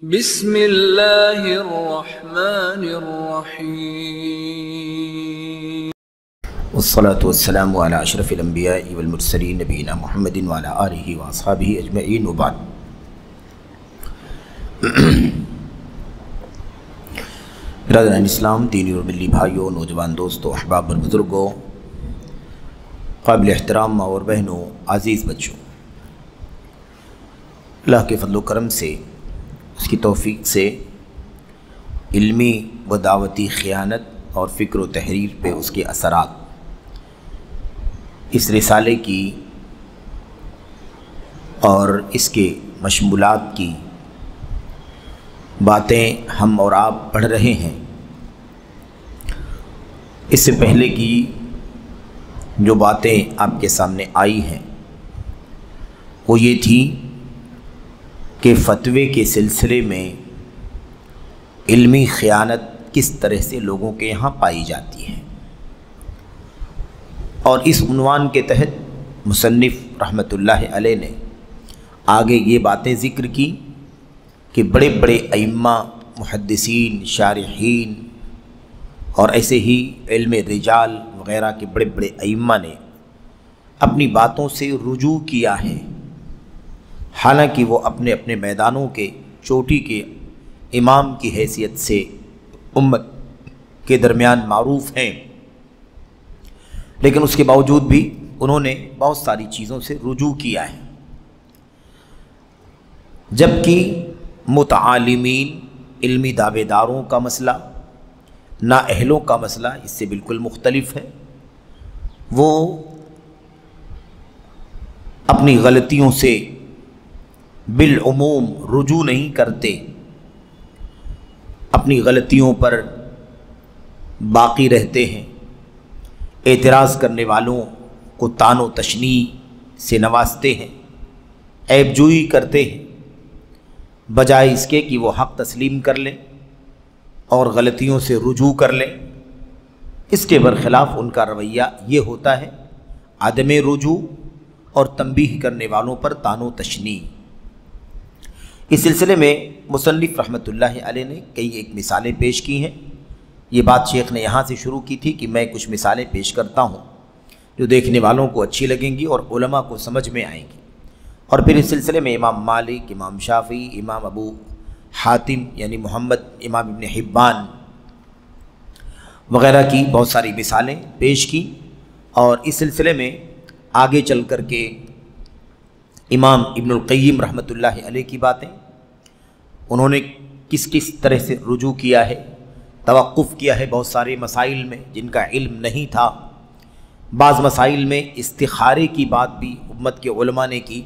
بسم اللہ الرحمن الرحیم والصلاة والسلام على اشرف الانبیاء والمرسلین نبینا محمد وعلى آلہ واصحابہ اجمعین وبعد۔ برادران اسلام، دینی اور ملی بھائیوں، نوجوان دوستوں، احباب اور بزرگوں، قابل احترام ماں اور بہنوں، عزیز بچوں، اللہ کے فضل و کرم سے، اس کی توفیق سے علمی و دعوتی خیانت اور فکر و تحریر پہ اس کے اثرات، اس رسالے کی اور اس کے مشمولات کی باتیں ہم اور آپ پڑھ رہے ہیں۔ اس سے پہلے کی جو باتیں آپ کے سامنے آئی ہیں وہ یہ تھی کہ فتوے کے سلسلے میں علمی خیانت کس طرح سے لوگوں کے یہاں پائی جاتی ہے، اور اس عنوان کے تحت مصنف رحمۃ اللہ علیہ نے آگے یہ باتیں ذکر کی کہ بڑے بڑے ائمہ، محدثین، شارحین اور ایسے ہی علم رجال وغیرہ کے بڑے بڑے ائمہ نے اپنی باتوں سے رجوع کیا ہے، حالانکہ وہ اپنے اپنے میدانوں کے چوٹی کے امام کی حیثیت سے امت کے درمیان معروف ہیں، لیکن اس کے باوجود بھی انہوں نے بہت ساری چیزوں سے رجوع کیا ہے، جبکہ متعالمین، علمی دعوے داروں کا مسئلہ، نااہلوں کا مسئلہ اس سے بالکل مختلف ہے۔ وہ اپنی غلطیوں سے بالعموم رجوع نہیں کرتے، اپنی غلطیوں پر باقی رہتے ہیں، اعتراض کرنے والوں کو طعن و تشنیع سے نوازتے ہیں، عیب جوئی کرتے ہیں، بجائے اس کے کہ وہ حق تسلیم کر لیں اور غلطیوں سے رجوع کر لیں۔ اس کے برخلاف ان کا رویہ یہ ہوتا ہے عدم رجوع اور تنبیہ کرنے والوں پر طعن و تشنیع۔ اس سلسلے میں مصنف رحمۃ اللہ علیہ نے کئی ایک مثالیں پیش کی ہیں۔ یہ بات شیخ نے یہاں سے شروع کی تھی کہ میں کچھ مثالیں پیش کرتا ہوں جو دیکھنے والوں کو اچھی لگیں گی اور علماء کو سمجھ میں آئیں گی، اور پھر اس سلسلے میں امام مالک، امام شافعی، امام ابو حاتم یعنی محمد، امام ابن حبان وغیرہ کی بہت ساری مثالیں پیش کی، اور اس سلسلے میں آگے چل کر کے امام ابن القیم رحمۃ اللہ علیہ کی باتیں، انہوں نے کس کس طرح سے رجوع کیا ہے، توقف کیا ہے بہت سارے مسائل میں جن کا علم نہیں تھا، بعض مسائل میں استخارے کی بات بھی امت کے علماء نے کی،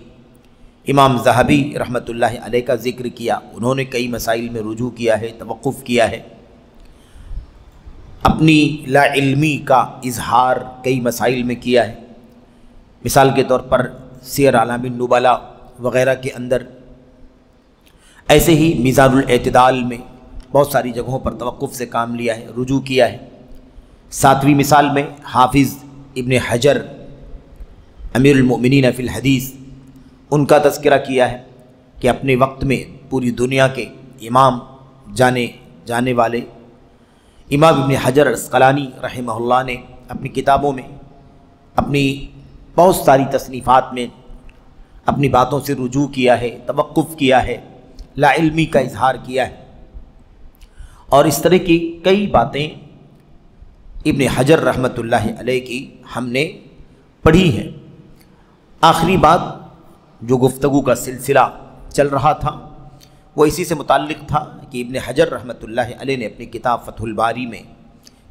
امام ذہبی رحمۃ اللہ علیہ کا ذکر کیا، انہوں نے کئی مسائل میں رجوع کیا ہے، توقف کیا ہے، اپنی لا علمی کا اظہار کئی مسائل میں کیا ہے۔ مثال کے طور پر سیر اعلام النبلاء وغیرہ کے اندر، ایسے ہی میزان الاعتدال میں بہت ساری جگہوں پر توقف سے کام لیا ہے، رجوع کیا ہے۔ ساتویں مثال میں حافظ ابن حجر امیر المؤمنین فی الحدیث، ان کا تذکرہ کیا ہے کہ اپنے وقت میں پوری دنیا کے امام جانے والے امام ابن حجر عسقلانی رحمہ اللہ نے اپنی کتابوں میں، اپنی بہت ساری تصنیفات میں اپنی باتوں سے رجوع کیا ہے، توقف کیا ہے، لا علمی کا اظہار کیا ہے، اور اس طرح کی کئی باتیں ابن حجر رحمۃ اللہ علیہ کی ہم نے پڑھی ہیں۔ آخری بات جو گفتگو کا سلسلہ چل رہا تھا وہ اسی سے متعلق تھا کہ ابن حجر رحمۃ اللہ علیہ نے اپنی کتاب فتح الباری میں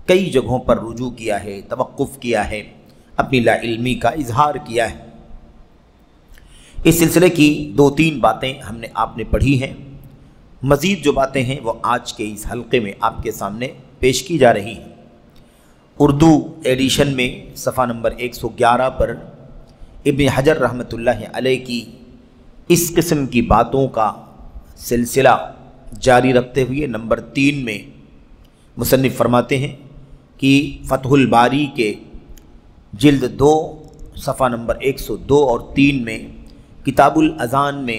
کئی جگہوں پر رجوع کیا ہے، توقف کیا ہے، اپنی لا علمی کا اظہار کیا ہے۔ اس سلسلے کی 2-3 باتیں ہم نے آپ نے پڑھی ہیں، مزید جو باتیں ہیں وہ آج کے اس حلقے میں آپ کے سامنے پیش کی جا رہی ہیں۔ اردو ایڈیشن میں صفحہ نمبر 111 پر ابن حجر رحمۃ اللہ علیہ کی اس قسم کی باتوں کا سلسلہ جاری رکھتے ہوئے نمبر 3 میں مصنف فرماتے ہیں کہ فتح الباری کے جلد 2 صفحہ نمبر 102 اور 3 میں کتاب الاذان میں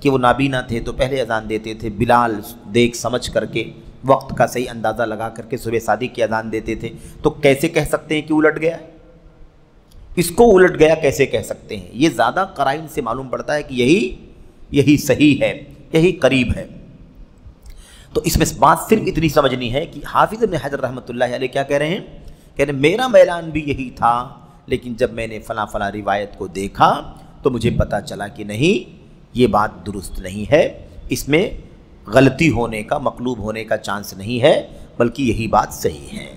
کہ وہ نابینا تھے تو پہلے اذان دیتے تھے، بلال دیکھ سمجھ کر کے وقت کا صحیح اندازہ لگا کر کے صبح صادق کی اذان دیتے تھے، تو کیسے کہہ سکتے ہیں کہ الٹ گیا ہے؟ اس کو الٹ گیا کیسے کہہ سکتے ہیں؟ یہ زیادہ قرائن سے معلوم پڑتا ہے کہ یہی صحیح ہے، یہی قریب ہے۔ تو اس میں بات صرف اتنی سمجھنی ہے کہ حافظ ابن حجر رحمۃ اللہ علیہ کیا کہہ رہے ہیں؟ کہہ رہے ہیں میرا میلان بھی یہی تھا، لیکن جب میں نے فلاں فلاں روایت کو دیکھا تو مجھے پتہ چلا کہ نہیں، یہ بات درست نہیں ہے، اس میں غلطی ہونے کا، مقلوب ہونے کا چانس نہیں ہے، بلکہ یہی بات صحیح ہے۔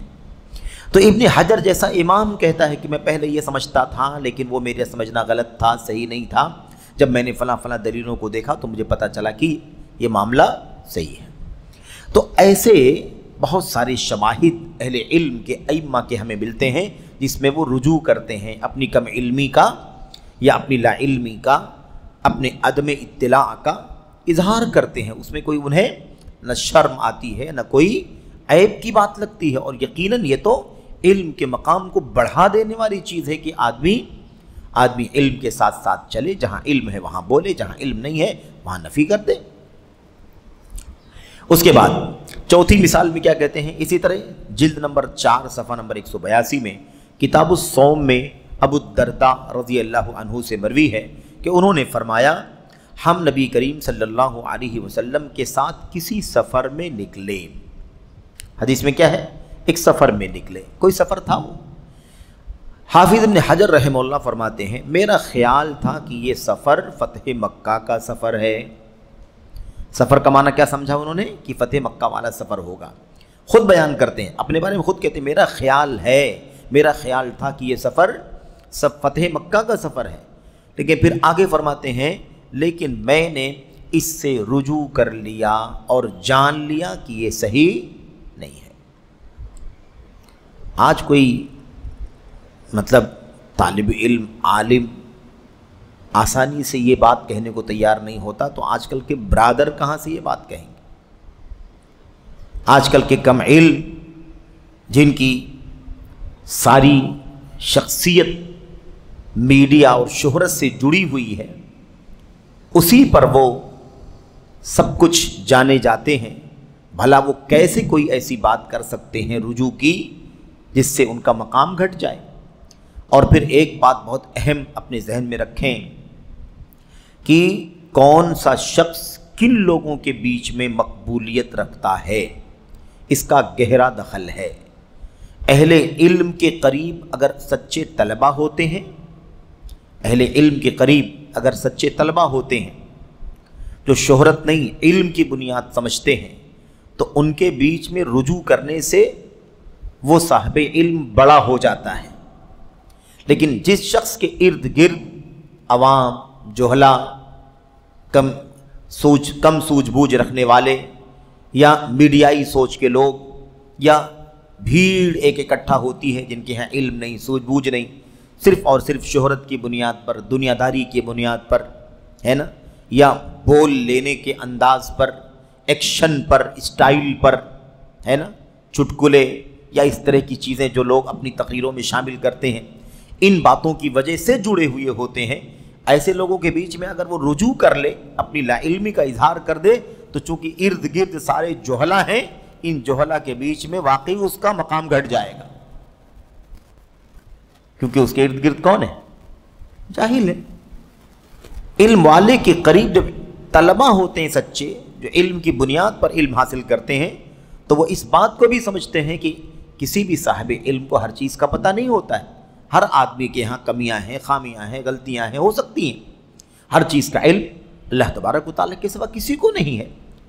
تو ابن حجر جیسا امام کہتا ہے کہ میں پہلے یہ سمجھتا تھا لیکن وہ میرا سمجھنا غلط تھا، صحیح نہیں تھا، جب میں نے فلاں فلاں دلیلوں کو دیکھا تو مجھے پتہ چلا کہ یہ معاملہ صحیح ہے۔ تو ایسے بہت سارے شواہد اہل علم کے ائمہ کے ہمیں ملتے ہیں جس میں وہ رجوع کرتے ہیں اپنی کم علمی کا یا اپنی لا علمی کا، اپنے عدم اطلاع کا اظہار کرتے ہیں، اس میں کوئی انہیں نہ شرم آتی ہے نہ کوئی عیب کی بات لگتی ہے، اور یقیناً یہ تو علم کے مقام کو بڑھا دینے والی چیز ہے کہ آدمی علم کے ساتھ ساتھ چلے، جہاں علم ہے وہاں بولے، جہاں علم نہیں ہے وہاں نفی کر دے۔ اس کے بعد چوتھی مثال میں کیا کہتے ہیں؟ اسی طرح جلد نمبر 4 صفحہ نمبر 182 میں کتاب الصوم میں ابو الدرداء رضی اللہ عنہ سے مروی ہے کہ انہوں نے فرمایا ہم نبی کریم صلی اللہ علیہ وسلم کے ساتھ کسی سفر میں نکلے۔ حدیث میں کیا ہے؟ ایک سفر میں نکلے، کوئی سفر تھا وہ۔ حافظ ابن حجر رحمہ اللہ فرماتے ہیں میرا خیال تھا کہ یہ سفر فتح مکہ کا سفر ہے۔ سفر کا معنی کیا سمجھا انہوں نے؟ کہ فتح مکہ والا سفر ہوگا۔ خود بیان کرتے ہیں، اپنے بارے میں خود کہتے ہیں میرا خیال تھا کہ یہ سفر فتح مکہ کا سفر ہے، لیکن پھر آگے فرماتے ہیں لیکن میں نے اس سے رجوع کر لیا اور جان لیا کہ یہ صحیح نہیں ہے۔ آج کوئی طالب علم، عالم آسانی سے یہ بات کہنے کو تیار نہیں ہوتا، تو آج کل کے برادر کہاں سے یہ بات کہیں گے؟ آج کل کے کم علم جن کی ساری شخصیت میڈیا اور شہرت سے جڑی ہوئی ہے، اسی پر وہ سب کچھ جانے جاتے ہیں، بھلا وہ کیسے کوئی ایسی بات کر سکتے ہیں رجوع کی جس سے ان کا مقام گھٹ جائے؟ اور پھر ایک بات بہت اہم اپنے ذہن میں رکھیں کہ کون سا شخص کن لوگوں کے بیچ میں مقبولیت رکھتا ہے، اس کا گہرا دخل ہے۔ اہل علم کے قریب اگر سچے طلبہ ہوتے ہیں، اہل علم کے قریب اگر سچے طلبہ ہوتے ہیں جو شہرت نہیں علم کی بنیاد سمجھتے ہیں، تو ان کے بیچ میں رجوع کرنے سے وہ صاحب علم بڑا ہو جاتا ہے۔ لیکن جس شخص کے ارد گرد عوام، جہلا، کم سوجھ بوجھ رکھنے والے یا میڈیائی سوچ کے لوگ یا بھیڑ ایک اکٹھا ہوتی ہے جن کے ہاں علم نہیں، سوجھ بوجھ نہیں، صرف اور صرف شہرت کی بنیاد پر، دنیا داری کی بنیاد پر، ہے نا، یا بول لینے کے انداز پر، ایکشن پر، اسٹائل پر، ہے نا، چٹکلے یا اس طرح کی چیزیں جو لوگ اپنی تقریروں میں شامل کرتے ہیں، ان باتوں کی وجہ سے جڑے ہوئے ہوتے ہیں۔ ایسے لوگوں کے بیچ میں اگر وہ رجوع کر لے، اپنی لا علمی کا اظہار کر دے، تو چونکہ ارد گرد سارے جہلا ہیں، ان جہلا کے بیچ میں واقعی اس کا مقام گھٹ جائے گا، کیونکہ اس کے ارد گرد کون ہے؟ جاہل ہے۔ علم والے کے قریب جب طلبہ ہوتے ہیں سچے، جو علم کی بنیاد پر علم حاصل کرتے ہیں، تو وہ اس بات کو بھی سمجھتے ہیں کہ کسی بھی صاحب علم کو ہر چیز کا پتہ نہیں ہوتا ہے، ہر آدمی کے ہاں کمیاں ہیں، خامیاں ہیں، غلطیاں ہیں، ہو سکتی ہیں، ہر چیز کا علم اللہ تبارک و تعالیٰ کے سوا کسی کو نہیں ہے۔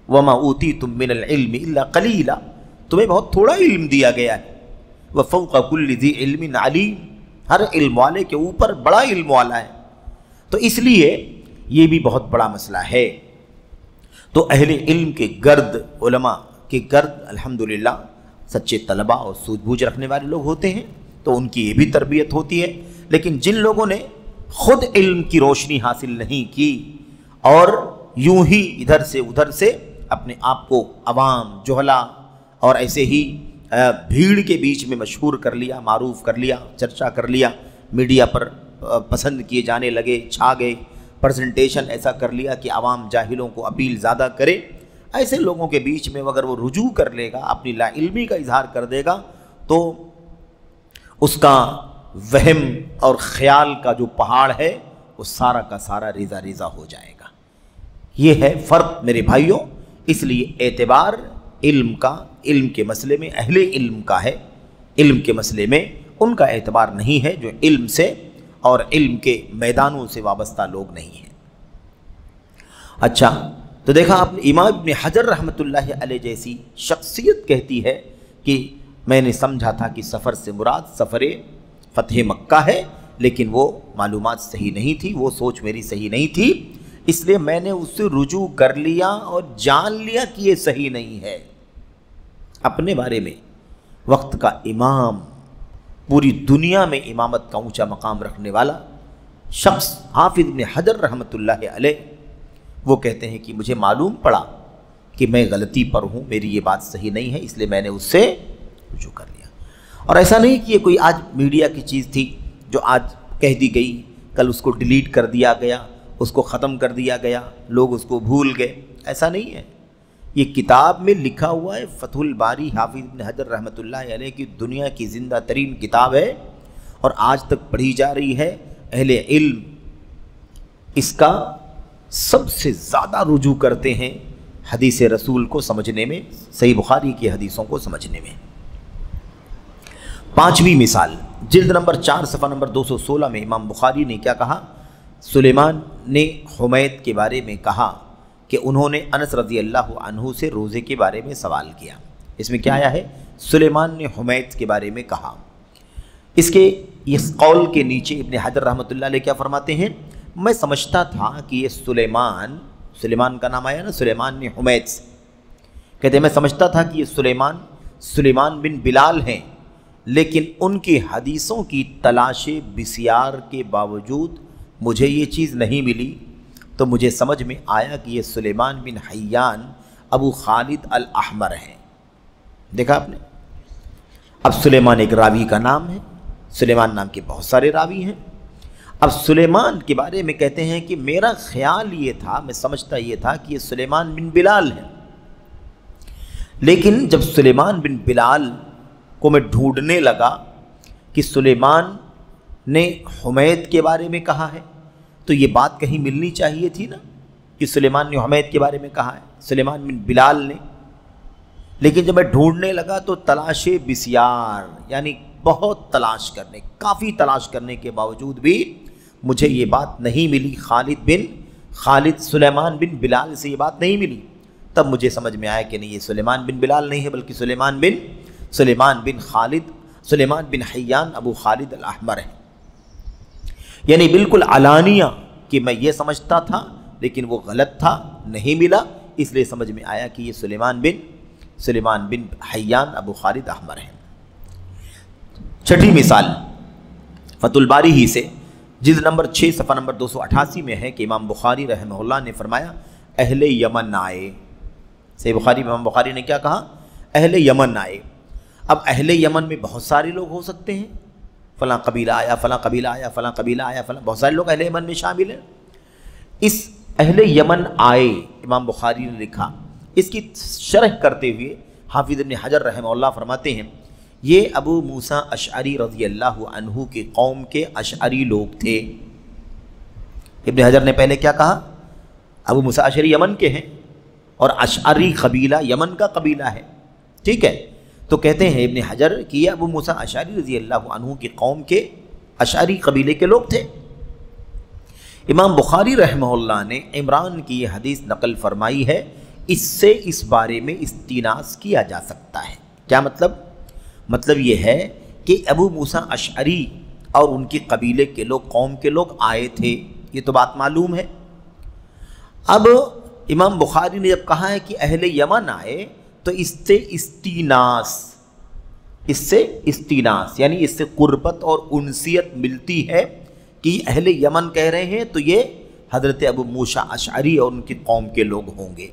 وَمَا أُوتِيتُم مِّنَ الْعِلْمِ إِلَّا قَلِيلًا، تمہیں بہت تھوڑا علم دیا گیا ہے۔ وَفَوْقَ كُلِّ ذِي عِلْمٍ عَلِيمٍ، ہر علم والے کے اوپر بڑا علم والا ہے۔ تو اس لیے یہ بھی بہت بڑا مسئلہ ہے۔ تو اہل علم کے گرد، علماء کے گرد الحمدللہ سچے طلباء اور سوجھ بوجھ رکھنے والے لوگ ہوتے ہیں، تو ان کی یہ بھی تربیت ہوتی ہے۔ لیکن جن لوگوں نے خود علم کی روشنی حاصل نہیں کی اور یوں ہی ادھر سے ادھر سے اپنے آپ کو عوام، جہلا اور ایسے ہی بھیڑ کے بیچ میں مشہور کر لیا، معروف کر لیا، چرچا کر لیا، میڈیا پر پسند کیے جانے لگے، چھا گئے، پریزنٹیشن ایسا کر لیا کہ عوام جاہلوں کو اپیل زیادہ کرے، ایسے لوگوں کے بیچ میں اگر وہ رجوع کر لے گا، اپنی لا علمی کا اظہار کر دے گا، تو اس کا وہم اور خیال کا جو پہاڑ ہے وہ سارا کا سارا ریزہ ریزہ ہو جائے گا۔ یہ ہے فرق میرے بھائیوں۔ اس لیے اعتبار علم کا، علم کے مسئلے میں اہل علم کا ہے، علم کے مسئلے میں ان کا اعتبار نہیں ہے جو علم سے اور علم کے میدانوں سے وابستہ لوگ نہیں ہیں۔ اچھا، تو دیکھا آپ نے امام ابن حجر رحمۃ اللہ علیہ جیسی شخصیت کہتی ہے کہ میں نے سمجھا تھا کہ سفر سے مراد سفر فتح مکہ ہے، لیکن وہ معلومات صحیح نہیں تھی، وہ سوچ میری صحیح نہیں تھی، اس لیے میں نے اس سے رجوع کر لیا اور جان لیا کہ یہ صحیح نہیں ہے۔ اپنے بارے میں وقت کا امام، پوری دنیا میں امامت کا اونچا مقام رکھنے والا شخص حافظ ابن حجر رحمۃ اللہ علیہ، وہ کہتے ہیں کہ مجھے معلوم پڑا کہ میں غلطی پر ہوں، میری یہ بات صحیح نہیں ہے، اس لیے میں نے اس سے رجوع کر لیا۔ اور ایسا نہیں کہ یہ کوئی آج میڈیا کی چیز تھی جو آج کہہ دی گئی، کل اس کو ڈیلیٹ کر دیا گیا، اس کو ختم کر دیا گیا، لوگ اس کو بھول گئے، ایسا نہیں ہے۔ یہ کتاب میں لکھا ہوا ہے، فتح الباری حافظ ابن حجر رحمۃ اللہ علیہ کی دنیا کی زندہ ترین کتاب ہے اور آج تک پڑھی جا رہی ہے۔ اہل علم اس کا سب سے زیادہ رجوع کرتے ہیں حدیث رسول کو سمجھنے میں، صحیح بخاری کی حدیثوں کو سمجھنے میں۔ پانچویں مثال، جلد نمبر 4 صفحہ نمبر 216 میں امام بخاری نے کیا کہا؟ سلیمان نے حمید کے بارے میں کہا کہ انہوں نے انس رضی اللہ عنہ سے روزے کے بارے میں سوال کیا۔ اس میں کیا آیا ہے؟ سلیمان نے حمید کے بارے میں کہا۔ اس کے اس قول کے نیچے ابن حجر رحمۃ اللہ علیہ کیا فرماتے ہیں؟ میں سمجھتا تھا کہ یہ سلیمان کا نام آیا نا، سلیمان نے حمید سے، کہتے ہیں میں سمجھتا تھا کہ یہ سلیمان بن بلال ہیں، لیکن ان کی حدیثوں کی تلاش بسیار کے باوجود مجھے یہ چیز نہیں ملی، تو مجھے سمجھ میں آیا کہ یہ سلیمان بن حیان ابو خالد الاحمر ہیں۔ دیکھا آپ نے؟ اب سلیمان ایک راوی کا نام ہے، سلیمان نام کے بہت سارے راوی ہیں۔ اب سلیمان کے بارے میں کہتے ہیں کہ میرا خیال یہ تھا، میں سمجھتا یہ تھا کہ یہ سلیمان بن بلال ہے، لیکن جب سلیمان بن بلال کو میں ڈھونڈنے لگا کہ سلیمان نے حمید کے بارے میں کہا ہے، تو یہ بات کہیں ملنی چاہیے تھی نا کہ سلیمان نے حمید کے بارے میں کہا ہے، سلیمان بن بلال نے، لیکن جب میں ڈھونڈنے لگا تو تلاش بسیار، یعنی بہت تلاش کرنے، کافی تلاش کرنے کے باوجود بھی مجھے یہ بات نہیں ملی، سلیمان بن بلال سے یہ بات نہیں ملی۔ تب مجھے سمجھ میں آیا کہ نہیں، یہ سلیمان بن بلال نہیں ہے، بلکہ سلیمان بن حیان ابو خالد الاحمر ہے۔ یعنی بالکل علانیہ کہ میں یہ سمجھتا تھا لیکن وہ غلط تھا، نہیں ملا، اس لیے سمجھ میں آیا کہ یہ سلیمان بن حیان ابو خالد احمر ہے۔ چھٹی مثال فتح الباری ہی سے، جلد نمبر 6 صفحہ نمبر 288 میں ہے کہ امام بخاری رحمہ اللہ نے فرمایا اہل یمن آئے۔ صحیح بخاری میں امام بخاری نے کیا کہا؟ اہل یمن آئے۔ اب اہل یمن میں بہت سارے لوگ ہو سکتے ہیں، فلاں قبیلہ آیا، فلاں قبیلہ آیا، فلاں قبیلہ آیا، فلاں، بہت سارے لوگ اہل یمن میں شامل ہیں۔ اس اہل یمن آئے امام بخاری نے لکھا، اس کی شرح کرتے ہوئے حافظ ابن حجر رحمہ اللہ فرماتے ہیں یہ ابو موسیٰ اشعری رضی اللہ عنہ کی قوم کے اشعری لوگ تھے۔ ابن حجر نے پہلے کیا کہا؟ ابو موسیٰ اشعری یمن کے ہیں اور اشعری قبیلہ یمن کا قبیلہ ہے، ٹھیک ہے؟ تو کہتے ہیں ابن حجر کہ یہ ابو موسیٰ اشعری رضی اللہ عنہ کی قوم کے اشعری قبیلے کے لوگ تھے۔ امام بخاری رحمہ اللہ نے عمران کی یہ حدیث نقل فرمائی ہے، اس سے اس بارے میں استناس کیا جا سکتا ہے۔ کیا مطلب؟ مطلب یہ ہے کہ ابو موسیٰ اشعری اور ان کی قبیلے کے لوگ، قوم کے لوگ آئے تھے، یہ تو بات معلوم ہے۔ اب امام بخاری نے جب کہا ہے کہ اہل یمن آئے تو اس سے استیناس یعنی اس سے قربت اور انسیت ملتی ہے کہ اہل یمن کہہ رہے ہیں تو یہ حضرت ابو موسیٰ اشعری اور ان کی قوم کے لوگ ہوں گے۔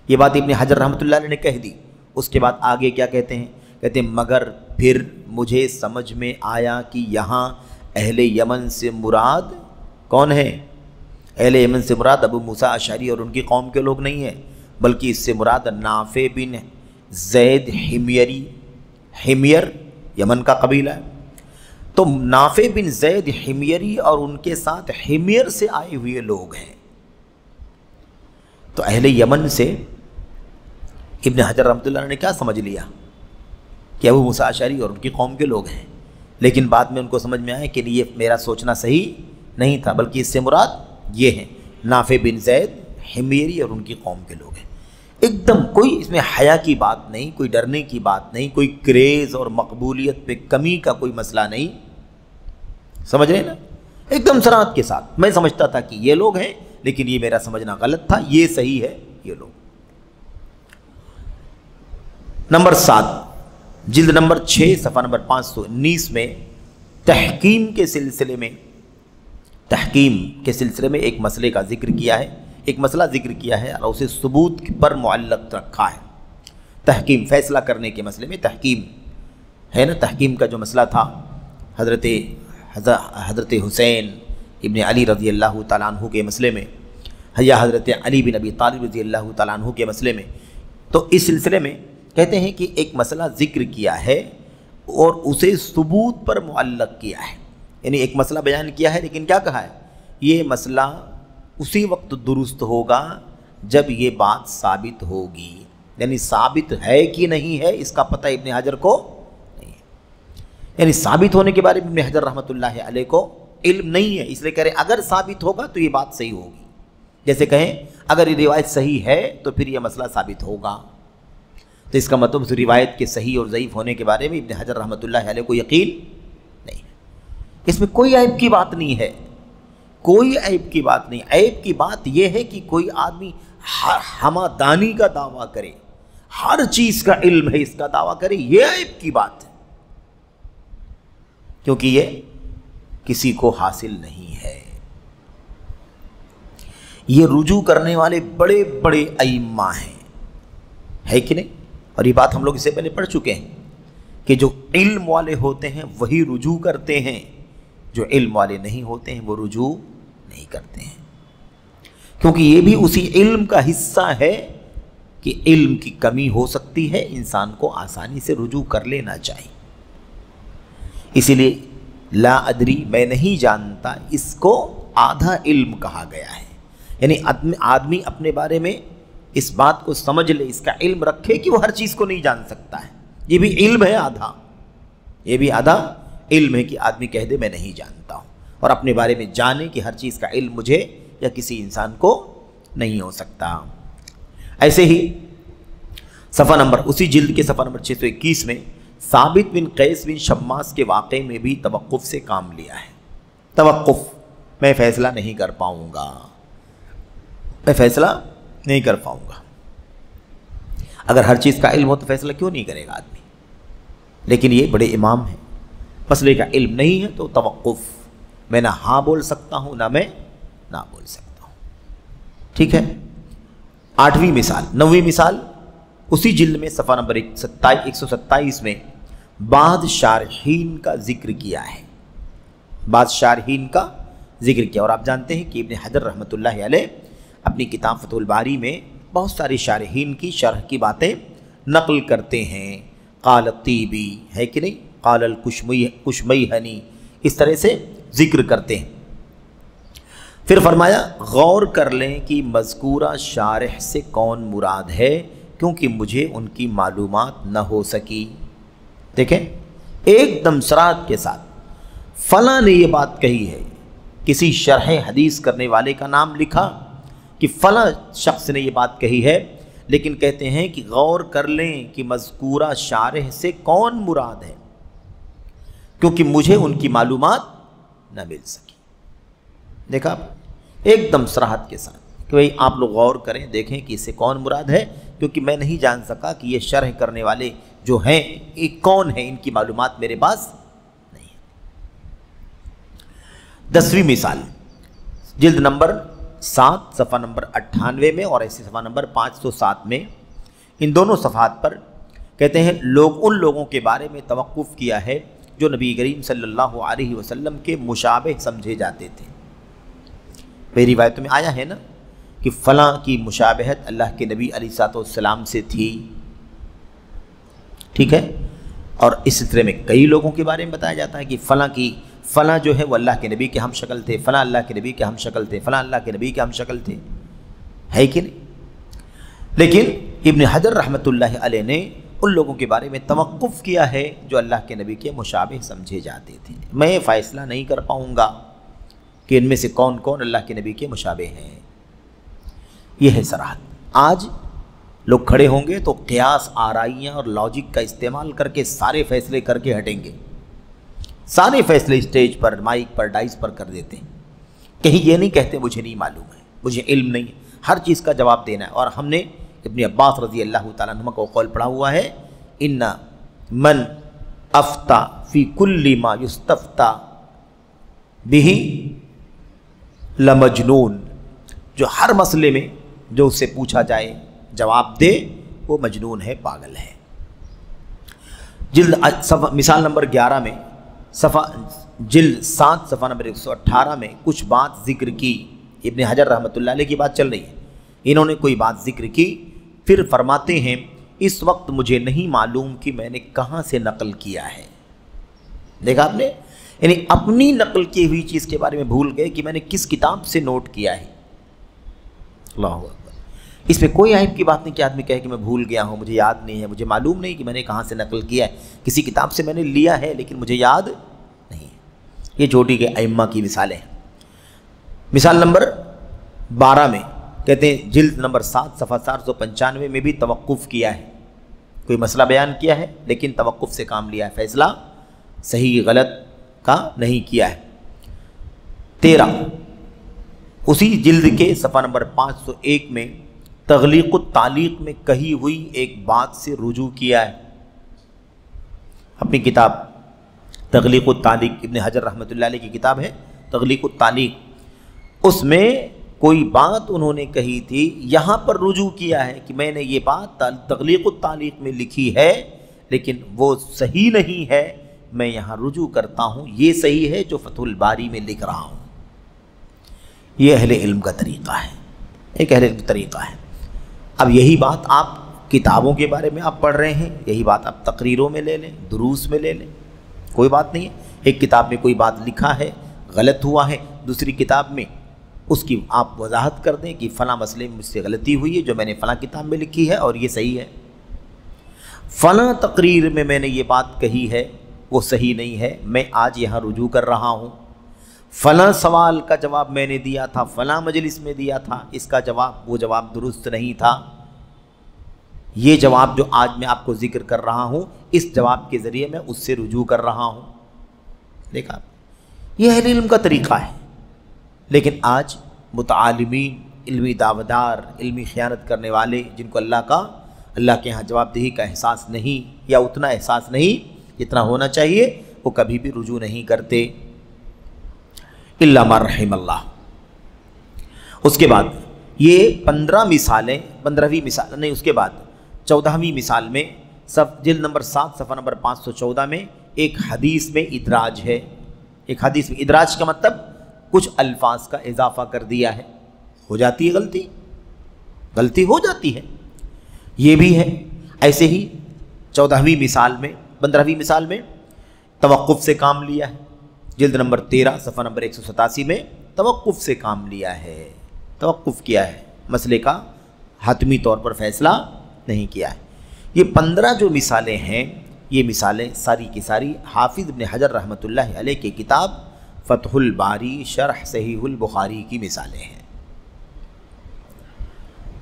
یہ بات ابن حجر رحمۃ اللہ علیہ نے کہہ دی۔ اس کے بعد آگے کیا کہتے ہیں؟ کہتے ہیں مگر پھر مجھے سمجھ میں آیا کہ یہاں اہل یمن سے مراد کون ہے؟ اہل یمن سے مراد ابو موسیٰ اشعری اور ان کی قوم کے لوگ نہیں ہیں، بلکہ اس سے مراد نافع بن زید حمیری، حمیر یمن کا قبیلہ ہے۔ تو نافع بن زید حمیری اور ان کے ساتھ حمیر سے آئے ہوئے لوگ ہیں۔ تو اہل یمن سے ابن حجر رحمۃ اللہ نے کیا سمجھ لیا کہ ابو موسیٰ اشعری اور ان کی قوم کے لوگ ہیں، لیکن بعد میں ان کو سمجھ میں آیا کہ یہ میرا سوچنا صحیح نہیں تھا، بلکہ اس سے مراد یہ ہیں نافع بن زید حمیری اور ان کی قوم کے لوگ ہیں۔ ایک دم کوئی اس میں حیا کی بات نہیں، کوئی ڈرنے کی بات نہیں، کوئی کریز اور مقبولیت پہ کمی کا کوئی مسئلہ نہیں، سمجھ رہے ہیں نا؟ ایک دم صراحت کے ساتھ میں سمجھتا تھا کہ یہ لوگ ہیں، لیکن یہ میرا سمجھنا غلط تھا، یہ صحیح ہے یہ لوگ۔ نمبر 7 جلد نمبر 6 صفحہ نمبر 519 میں تحکیم کے سلسلے میں ایک مسئلے کا ذکر کیا ہے، ایک مسئلہ ذکر کیا ہے اور اسے ثبوت پر معلق رکھا ہے۔ تحکیم، فیصلہ کرنے کے مسئلے میں تحکیم ہے نا، تحکیم کا جو مسئلہ تھا حضرت حسین ابن علی رضی اللہ تعالیٰ عنہ کے مسئلے میں یا حضرت علی بن ابی طالب رضی اللہ تعالیٰ عنہ کے مسئلے میں، تو اس سلسلے میں کہتے ہیں کہ ایک مسئلہ ذکر کیا ہے اور اسے ثبوت پر معلق کیا ہے، یعنی ایک مسئلہ بیان کیا ہے لیکن کیا کہا ہے، یہ مسئلہ اسی وقت درست ہوگا جب یہ بات ثابت ہوگی، یعنی ثابت ہے کہ نہیں ہے اس کا پتہ ابن حجر کو نہیں ہے، یعنی ثابت ہونے کے بارے میں ابن حجر رحمۃ اللہ علیہ کو علم نہیں ہے، اس لیے کہہ رہے اگر ثابت ہوگا تو یہ بات صحیح ہوگی، جیسے کہیں اگر یہ روایت صحیح ہے تو پھر یہ مسئلہ ثابت ہوگا، تو اس کا مطلب اس روایت کے صحیح اور ضعیف ہونے کے بارے میں ابن حجر رحمۃ اللہ علیہ کو یقین نہیں ہے۔ اس میں کوئی عیب کی بات نہیں ہے، کوئی عیب کی بات نہیں، عیب کی بات یہ ہے کہ کوئی آدمی ہمادانی کا دعویٰ کرے، ہر چیز کا علم ہے اس کا دعویٰ کرے، یہ عیب کی بات ہے، کیونکہ یہ کسی کو حاصل نہیں ہے۔ یہ رجوع کرنے والے بڑے بڑے ائمہ ہیں، ہے کہ نہیں؟ اور یہ بات ہم لوگ اس سے پہلے پڑھ چکے ہیں کہ جو علم والے ہوتے ہیں وہی رجوع کرتے ہیں، جو علم والے نہیں ہوتے ہیں وہ رجوع نہیں کرتے ہیں، کیونکہ یہ بھی اسی علم کا حصہ ہے کہ علم کی کمی ہو سکتی ہے، انسان کو آسانی سے رجوع کر لینا چاہیے۔ اسی لیے لا ادری، میں نہیں جانتا، اس کو آدھا علم کہا گیا ہے، یعنی آدمی اپنے بارے میں اس بات کو سمجھ لے، اس کا علم رکھے کہ وہ ہر چیز کو نہیں جان سکتا ہے، یہ بھی علم ہے آدھا، یہ بھی آدھا علم ہے کہ آدمی کہہ دے میں نہیں جانتا ہوں، اور اپنے بارے میں جانے کہ ہر چیز کا علم مجھے یا کسی انسان کو نہیں ہو سکتا۔ ایسے ہی صفحہ نمبر اسی جلد کے صفحہ نمبر 621 میں ثابت بن قیس بن شماس کے واقعے میں بھی توقف سے کام لیا ہے۔ توقف، میں فیصلہ نہیں کر پاؤں گا، میں فیصلہ نہیں کر پاؤں گا، اگر ہر چیز کا علم ہو تو فیصلہ کیوں نہیں کرے گا آدمی، لیکن یہ بڑے امام ہیں، مسئلے کا علم نہیں ہے تو توقف، میں نہ ہاں بول سکتا ہوں نہ میں نہ بول سکتا ہوں، ٹھیک ہے۔ 8ویں مثال، 9ویں مثال اسی جلد میں صفحہ نمبر 127 میں بعض شارحین کا ذکر کیا ہے، بعض شارحین کا ذکر کیا، اور آپ جانتے ہیں کہ ابن حجر رحمۃ اللہ علیہ اپنی کتاب فتح الباری میں بہت سارے شارحین کی شرح کی باتیں نقل کرتے ہیں، قال الطیبی، ہے کہ نہیں، قال الکشمیہنی، اس طرح سے ذکر کرتے ہیں۔ پھر فرمایا غور کر لیں کہ مذکورہ شارح سے کون مراد ہے، کیونکہ مجھے ان کی معلومات نہ ہو سکی۔ دیکھیں ایک دم صراحت کے ساتھ فلاں نے یہ بات کہی ہے، کسی شرح حدیث کرنے والے کا نام لکھا کہ فلاں شخص نے یہ بات کہی ہے، لیکن کہتے ہیں کہ غور کر لیں کہ مذکورہ شارح سے کون مراد ہے، کیونکہ مجھے ان کی معلومات نہ مل سکی۔ دیکھا ایک دم صراحت کے ساتھ کہ بھئی آپ لوگ غور کریں، دیکھیں کہ اس سے کون مراد ہے، کیونکہ میں نہیں جان سکا کہ یہ شرح کرنے والے جو ہیں یہ کون ہیں، ان کی معلومات میرے پاس نہیں ہے۔ 10ویں مثال جلد نمبر 7 صفحہ نمبر 98 میں اور ایسی صفحہ نمبر 507 میں، ان دونوں صفحات پر کہتے ہیں ان لوگوں کے بارے میں توقف کیا ہے جو نبی کریم صلی اللہ علیہ وسلم کے مشابہ سمجھے جاتے تھے، کئی روایتوں میں آیا ہے نا کہ فلاں کی مشابہت اللہ کے نبی علیہ السلام سے تھی، ٹھیک ہے، اور اس سلسلے میں کئی لوگوں کے بارے میں بتایا جاتا ہے کہ فلاں جو ہے وہ اللہ کے نبی کے ہم شکل تھے، فلاں اللہ کے نبی کے ہم شکل تھے، فلاں اللہ کے نبی کے ہم شکل تھے، ہے کہ نہیں؟ لیکن ابن حجر رحمۃ اللہ علیہ نے ان لوگوں کے بارے میں توقف کیا ہے جو اللہ کے نبی کے مشابہ سمجھے جاتے تھے۔ میں فیصلہ نہیں کر پاؤں گا کہ ان میں سے کون کون اللہ کے نبی کے مشابہ ہیں، یہ ہے صراحت۔ آج لوگ کھڑے ہوں گے تو قیاس، آرائیاں اور لاجک کا استعمال کر کے سارے فیصلے کر کے ہٹیں گے، سارے فیصلے اسٹیج پر، مائک پر، ڈائس پر کر دیتے ہیں، کہیں یہ نہیں کہتے مجھے نہیں معلوم ہے، مجھے علم نہیں ہے، ہر چیز کا جواب دینا ہے۔ اور ہم نے ابن عباس رضی اللہ تعالیٰ عنہ کو قول پڑھا ہوا ہے، ان من افتا فی کل ما یستفتا بہ لمجنون، جو ہر مسئلے میں جو اس سے پوچھا جائے جواب دے وہ مجنون ہے، پاگل ہے۔ مثال نمبر 11 میں جلد 7 صفحہ نمبر 118 میں کچھ بات ذکر کی، ابن حجر رحمۃ اللہ علیہ کی بات چل رہی ہے، انہوں نے کوئی بات ذکر کی، پھر فرماتے ہیں اس وقت مجھے نہیں معلوم کہ میں نے کہاں سے نقل کیا ہے۔ دیکھا آپ نے، یعنی اپنی نقل کی ہوئی چیز کے بارے میں بھول گئے کہ میں نے کس کتاب سے نوٹ کیا ہے۔ اللہ اکبر، اس پہ کوئی عیب کی بات نہیں کہ آدمی کہے کہ میں بھول گیا ہوں، مجھے یاد نہیں ہے، مجھے معلوم نہیں کہ میں نے کہاں سے نقل کیا ہے، کسی کتاب سے میں نے لیا ہے لیکن مجھے یاد نہیں ہے۔ یہ چوٹی کے ائمہ کی مثالیں ہیں۔ مثال نمبر 12 میں کہتے ہیں جلد نمبر 7 صفحہ 495 میں بھی توقف کیا ہے، کوئی مسئلہ بیان کیا ہے لیکن توقف سے کام لیا ہے، فیصلہ صحیح غلط کا نہیں کیا ہے۔ 13 اسی جلد کے صفحہ نمبر 501 میں تغلیق التعلیق میں کہی ہوئی ایک بات سے رجوع کیا ہے۔ اپنی کتاب تغلیق التعلیق، ابن حجر رحمۃ اللہ علیہ کی کتاب ہے تغلیق التعلیق، اس میں کوئی بات انہوں نے کہی تھی، یہاں پر رجوع کیا ہے کہ میں نے یہ بات تغلیق التعلیق میں لکھی ہے لیکن وہ صحیح نہیں ہے، میں یہاں رجوع کرتا ہوں، یہ صحیح ہے جو فتح الباری میں لکھ رہا ہوں۔ یہ اہل علم کا طریقہ ہے، ایک اہل علم کا طریقہ ہے۔ اب یہی بات آپ کتابوں کے بارے میں آپ پڑھ رہے ہیں، یہی بات آپ تقریروں میں لے لیں، دروس میں لے لیں، کوئی بات نہیں ہے۔ ایک کتاب میں کوئی بات لکھا ہے، غلط ہوا ہے، دوسری کتاب میں اس کی آپ وضاحت کر دیں کہ فلاں مسئلے میں مجھ سے غلطی ہوئی ہے جو میں نے فلاں کتاب میں لکھی ہے اور یہ صحیح ہے، فلاں تقریر میں میں نے یہ بات کہی ہے وہ صحیح نہیں ہے، میں آج یہاں رجوع کر رہا ہوں، فلاں سوال کا جواب میں نے دیا تھا، فلاں مجلس میں دیا تھا، اس کا جواب وہ جواب درست نہیں تھا، یہ جواب جو آج میں آپ کو ذکر کر رہا ہوں اس جواب کے ذریعے میں اس سے رجوع کر رہا ہوں۔ دیکھا، یہ اہل علم کا طریقہ ہے۔ لیکن آج متعالمین، علمی دعویدار، علمی خیانت کرنے والے، جن کو اللہ کے ہاں جواب دہی کا احساس نہیں یا اتنا احساس نہیں جتنا ہونا چاہیے، وہ کبھی بھی رجوع نہیں کرتے الا ما رحم اللہ۔ اس کے بعد یہ 15 مثالیں، 15ویں مثال نہیں، اس کے بعد 14ویں مثال میں جلد نمبر 7 صفحہ نمبر 514 میں ایک حدیث میں ادراج ہے۔ ایک حدیث میں ادراج کا مطلب کچھ الفاظ کا اضافہ کر دیا ہے، ہو جاتی ہے غلطی ہو جاتی ہے، یہ بھی ہے۔ ایسے ہی 14ویں مثال میں، 15ویں مثال میں توقف سے کام لیا ہے، جلد نمبر 13 صفحہ نمبر 187 میں توقف سے کام لیا ہے، توقف کیا ہے، مسئلے کا حتمی طور پر فیصلہ نہیں کیا ہے۔ یہ 15 جو مثالیں ہیں، یہ مثالیں ساری کی ساری حافظ ابن حجر رحمۃ اللہ علیہ کی کتاب فتح الباری شرح صحیح البخاری کی مثالیں ہیں۔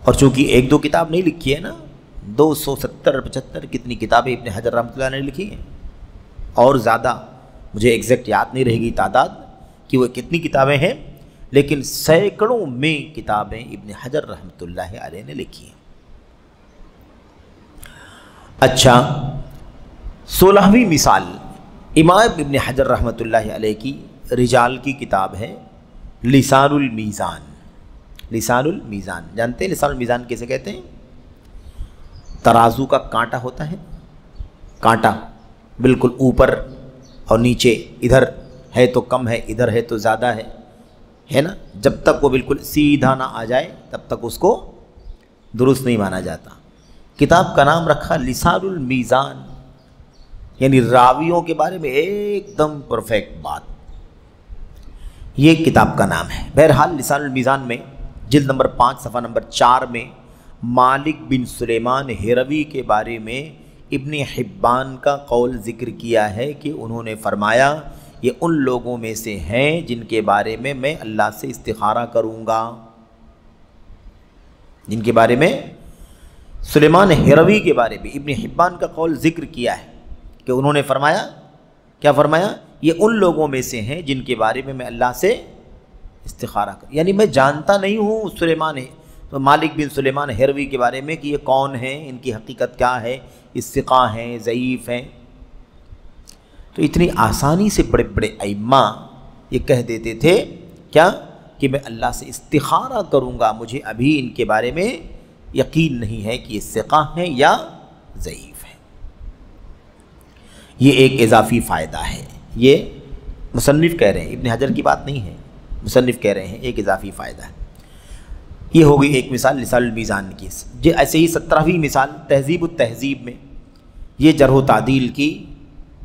اور چونکہ ایک دو کتاب نہیں لکھی ہے نا، 270-75 کتنی کتابیں ابن حجر رحمۃ اللہ نے لکھی ہیں، اور زیادہ مجھے ایگزیکٹ یاد نہیں رہے گی تعداد کہ وہ کتنی کتابیں ہیں، لیکن سینکڑوں میں کتابیں ابن حجر رحمۃ اللہ علیہ نے لکھی ہیں۔ اچھا، 16ویں مثال امام ابن حجر رحمۃ اللہ علیہ کی رجال کی کتاب ہے لسان المیزان۔ لسان المیزان جانتے ہیں لسان المیزان کیسے کہتے ہیں؟ ترازو کا کانٹا ہوتا ہے، کانٹا بالکل اوپر اور نیچے، ادھر ہے تو کم ہے، ادھر ہے تو زیادہ ہے، ہے نا، جب تک وہ بالکل سیدھا نہ آ جائے تب تک اس کو درست نہیں مانا جاتا۔ کتاب کا نام رکھا لسان المیزان، یعنی راویوں کے بارے میں ایک دم پرفیکٹ بات، یہ کتاب کا نام ہے۔ بہرحال لسان المیزان میں جلد نمبر 5 صفحہ نمبر 4 میں مالک بن سلیمان ہیروی کے بارے میں ابن حبان کا قول ذکر کیا ہے کہ انہوں نے فرمایا یہ ان لوگوں میں سے ہیں جن کے بارے میں اللہ سے استخارہ کروں گا، جن کے بارے میں سلیمان ہیروی کے بارے میں ابن حبان کا قول ذکر کیا ہے کہ انہوں نے فرمایا، کیا فرمایا؟ یہ ان لوگوں میں سے ہیں جن کے بارے میں اللہ سے استخارہ کروں، یعنی میں جانتا نہیں ہوں سلیمان تو مالک بن سلیمان ہیروی کے بارے میں کہ یہ کون ہیں، ان کی حقیقت کیا ہے، ثقہ ہیں ضعیف ہیں۔ تو اتنی آسانی سے بڑے بڑے ائمہ یہ کہہ دیتے تھے کیا کہ میں اللہ سے استخارہ کروں گا، مجھے ابھی ان کے بارے میں یقین نہیں ہے کہ یہ ثقہ ہیں یا ضعیف ہیں۔ یہ ایک اضافی فائدہ ہے، یہ مصنف کہہ رہے ہیں، ابن حجر کی بات نہیں ہے، مصنف کہہ رہے ہیں ایک اضافی فائدہ ہے۔ یہ ہو گئی ایک مثال لسان المیزان کی۔ ایسے ہی 17ویں مثال تہذیب التہذیب میں، یہ جرح و تعدیل کی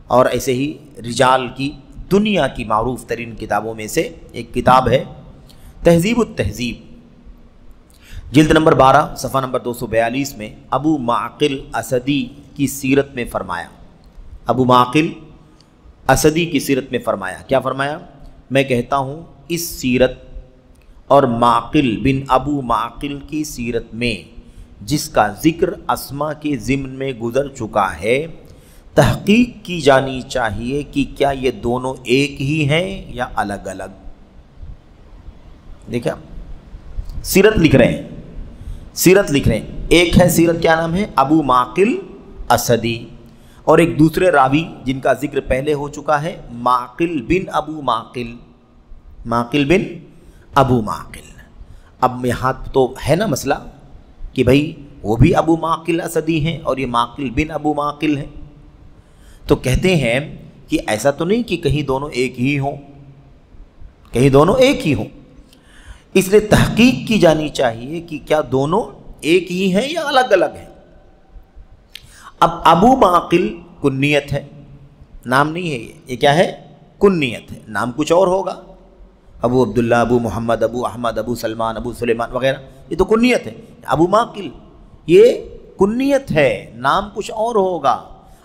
اور ایسے ہی رجال کی دنیا کی معروف ترین کتابوں میں سے ایک کتاب ہے تہذیب التہذیب، جلد نمبر 12 صفحہ نمبر 242 میں ابو معقل اسدی کی سیرت میں فرمایا، ابو معقل اسدی کی سیرت میں فرمایا، کیا فرمایا؟ میں کہتا ہوں اس سیرت اور معقل بن ابو معقل کی سیرت میں جس کا ذکر اسما کے ضمن میں گزر چکا ہے، تحقیق کی جانی چاہیے کہ کیا یہ دونوں ایک ہی ہیں یا الگ الگ۔ دیکھا، سیرت لکھ رہے ہیں، سیرت لکھ رہے ہیں، ایک ہے سیرت، کیا نام ہے؟ ابو معقل اسدی، اور ایک دوسرے راوی جن کا ذکر پہلے ہو چکا ہے معقل بن ابو معقل، معقل بن ابو معقل۔ اب یہاں تو ہے نا مسئلہ کہ بھائی وہ بھی ابو معقل اسدی ہیں اور یہ معقل بن ابو معقل ہیں، تو کہتے ہیں کہ ایسا تو نہیں کہ کہیں دونوں ایک ہی ہوں، کہیں دونوں ایک ہی ہوں، اس لیے تحقیق کی جانی چاہیے کہ کیا دونوں ایک ہی ہیں یا الگ الگ ہیں۔ اب ابو معقل کنیت ہے، نام نہیں ہے، یہ کیا ہے؟ کنیت ہے، نام کچھ اور ہوگا، ابو عبداللہ، ابو محمد، ابو احمد، ابو سلمان، ابو سلیمان وغیرہ، یہ تو کنیت ہے۔ ابو معقل یہ کنیت ہے، نام کچھ اور ہوگا،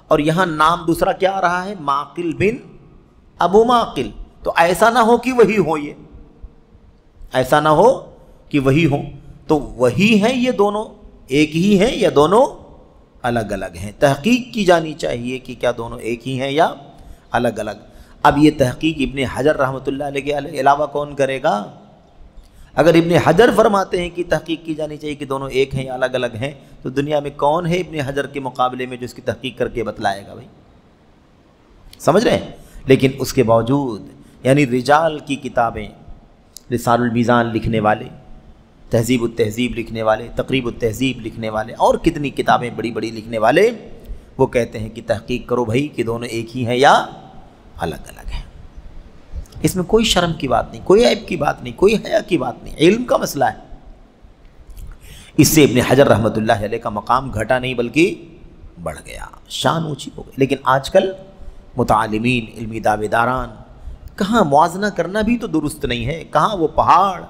اور یہاں نام دوسرا کیا آ رہا ہے؟ معقل بن ابو معقل۔ تو ایسا نہ ہو کہ وہی ہو، یہ ایسا نہ ہو کہ وہی ہو، تو وہی ہیں یہ دونوں، ایک ہی ہیں یا دونوں الگ الگ ہیں۔ تحقیق کی جانی چاہیے کہ کیا دونوں ایک ہی ہیں یا الگ الگ۔ اب یہ تحقیق ابن حجر رحمۃ اللہ علیہ کے علاوہ کون کرے گا؟ اگر ابن حجر فرماتے ہیں کہ تحقیق کی جانی چاہیے کہ دونوں ایک ہیں یا الگ الگ ہیں، تو دنیا میں کون ہے ابن حجر کے مقابلے میں جو اس کی تحقیق کر کے بتلائے گا؟ بھائی سمجھ رہے ہیں؟ لیکن اس کے باوجود یعنی رجال کی کتابیں، لسان المیزان لکھنے والے، تہذیب التہذیب لکھنے والے، تقریب التہذیب لکھنے والے، اور کتنی کتابیں بڑی بڑی لکھنے والے، وہ کہتے ہیں کہ تحقیق کرو بھائی کہ دونوں ایک ہی ہیں یا الگ الگ ہیں۔ اس میں کوئی شرم کی بات نہیں، کوئی عیب کی بات نہیں، کوئی حیا کی بات نہیں، علم کا مسئلہ ہے۔ اس سے ابن حجر رحمۃ اللہ علیہ کا مقام گھٹا نہیں بلکہ بڑھ گیا، شان اونچی ہو گئی۔ لیکن آج کل متعلمین، علمی دعوے داران، کہاں موازنہ کرنا بھی تو درست نہیں ہے، کہاں وہ پہاڑ،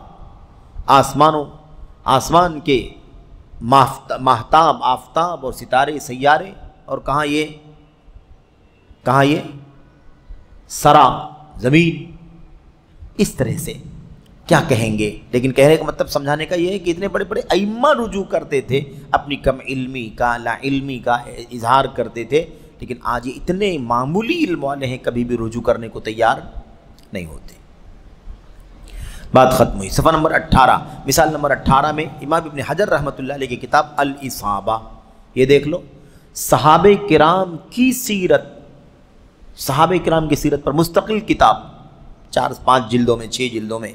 آسمان کے ماہتاب، آفتاب اور ستارے، سیارے، اور کہاں یہ سرا، زمین، اس طرح سے کیا کہیں گے؟ لیکن کہنے کا مطلب سمجھانے کا یہ ہے کہ اتنے بڑے بڑے ائمہ رجوع کرتے تھے، اپنی کم علمی کا، لا علمی کا اظہار کرتے تھے، لیکن آج یہ اتنے معمولی علم والے ہیں کبھی بھی رجوع کرنے کو تیار نہیں ہوتے۔ بات ختم ہوئی۔ صفحہ نمبر 18، مثال نمبر 18 میں امام ابن حجر رحمۃ اللہ علیہ کی کتاب الاصابہ، یہ دیکھ لو، صحابہ کرام کی سیرت، صحابہ کرام کی سیرت پر مستقل کتاب، 4-5 جلدوں میں، 6 جلدوں میں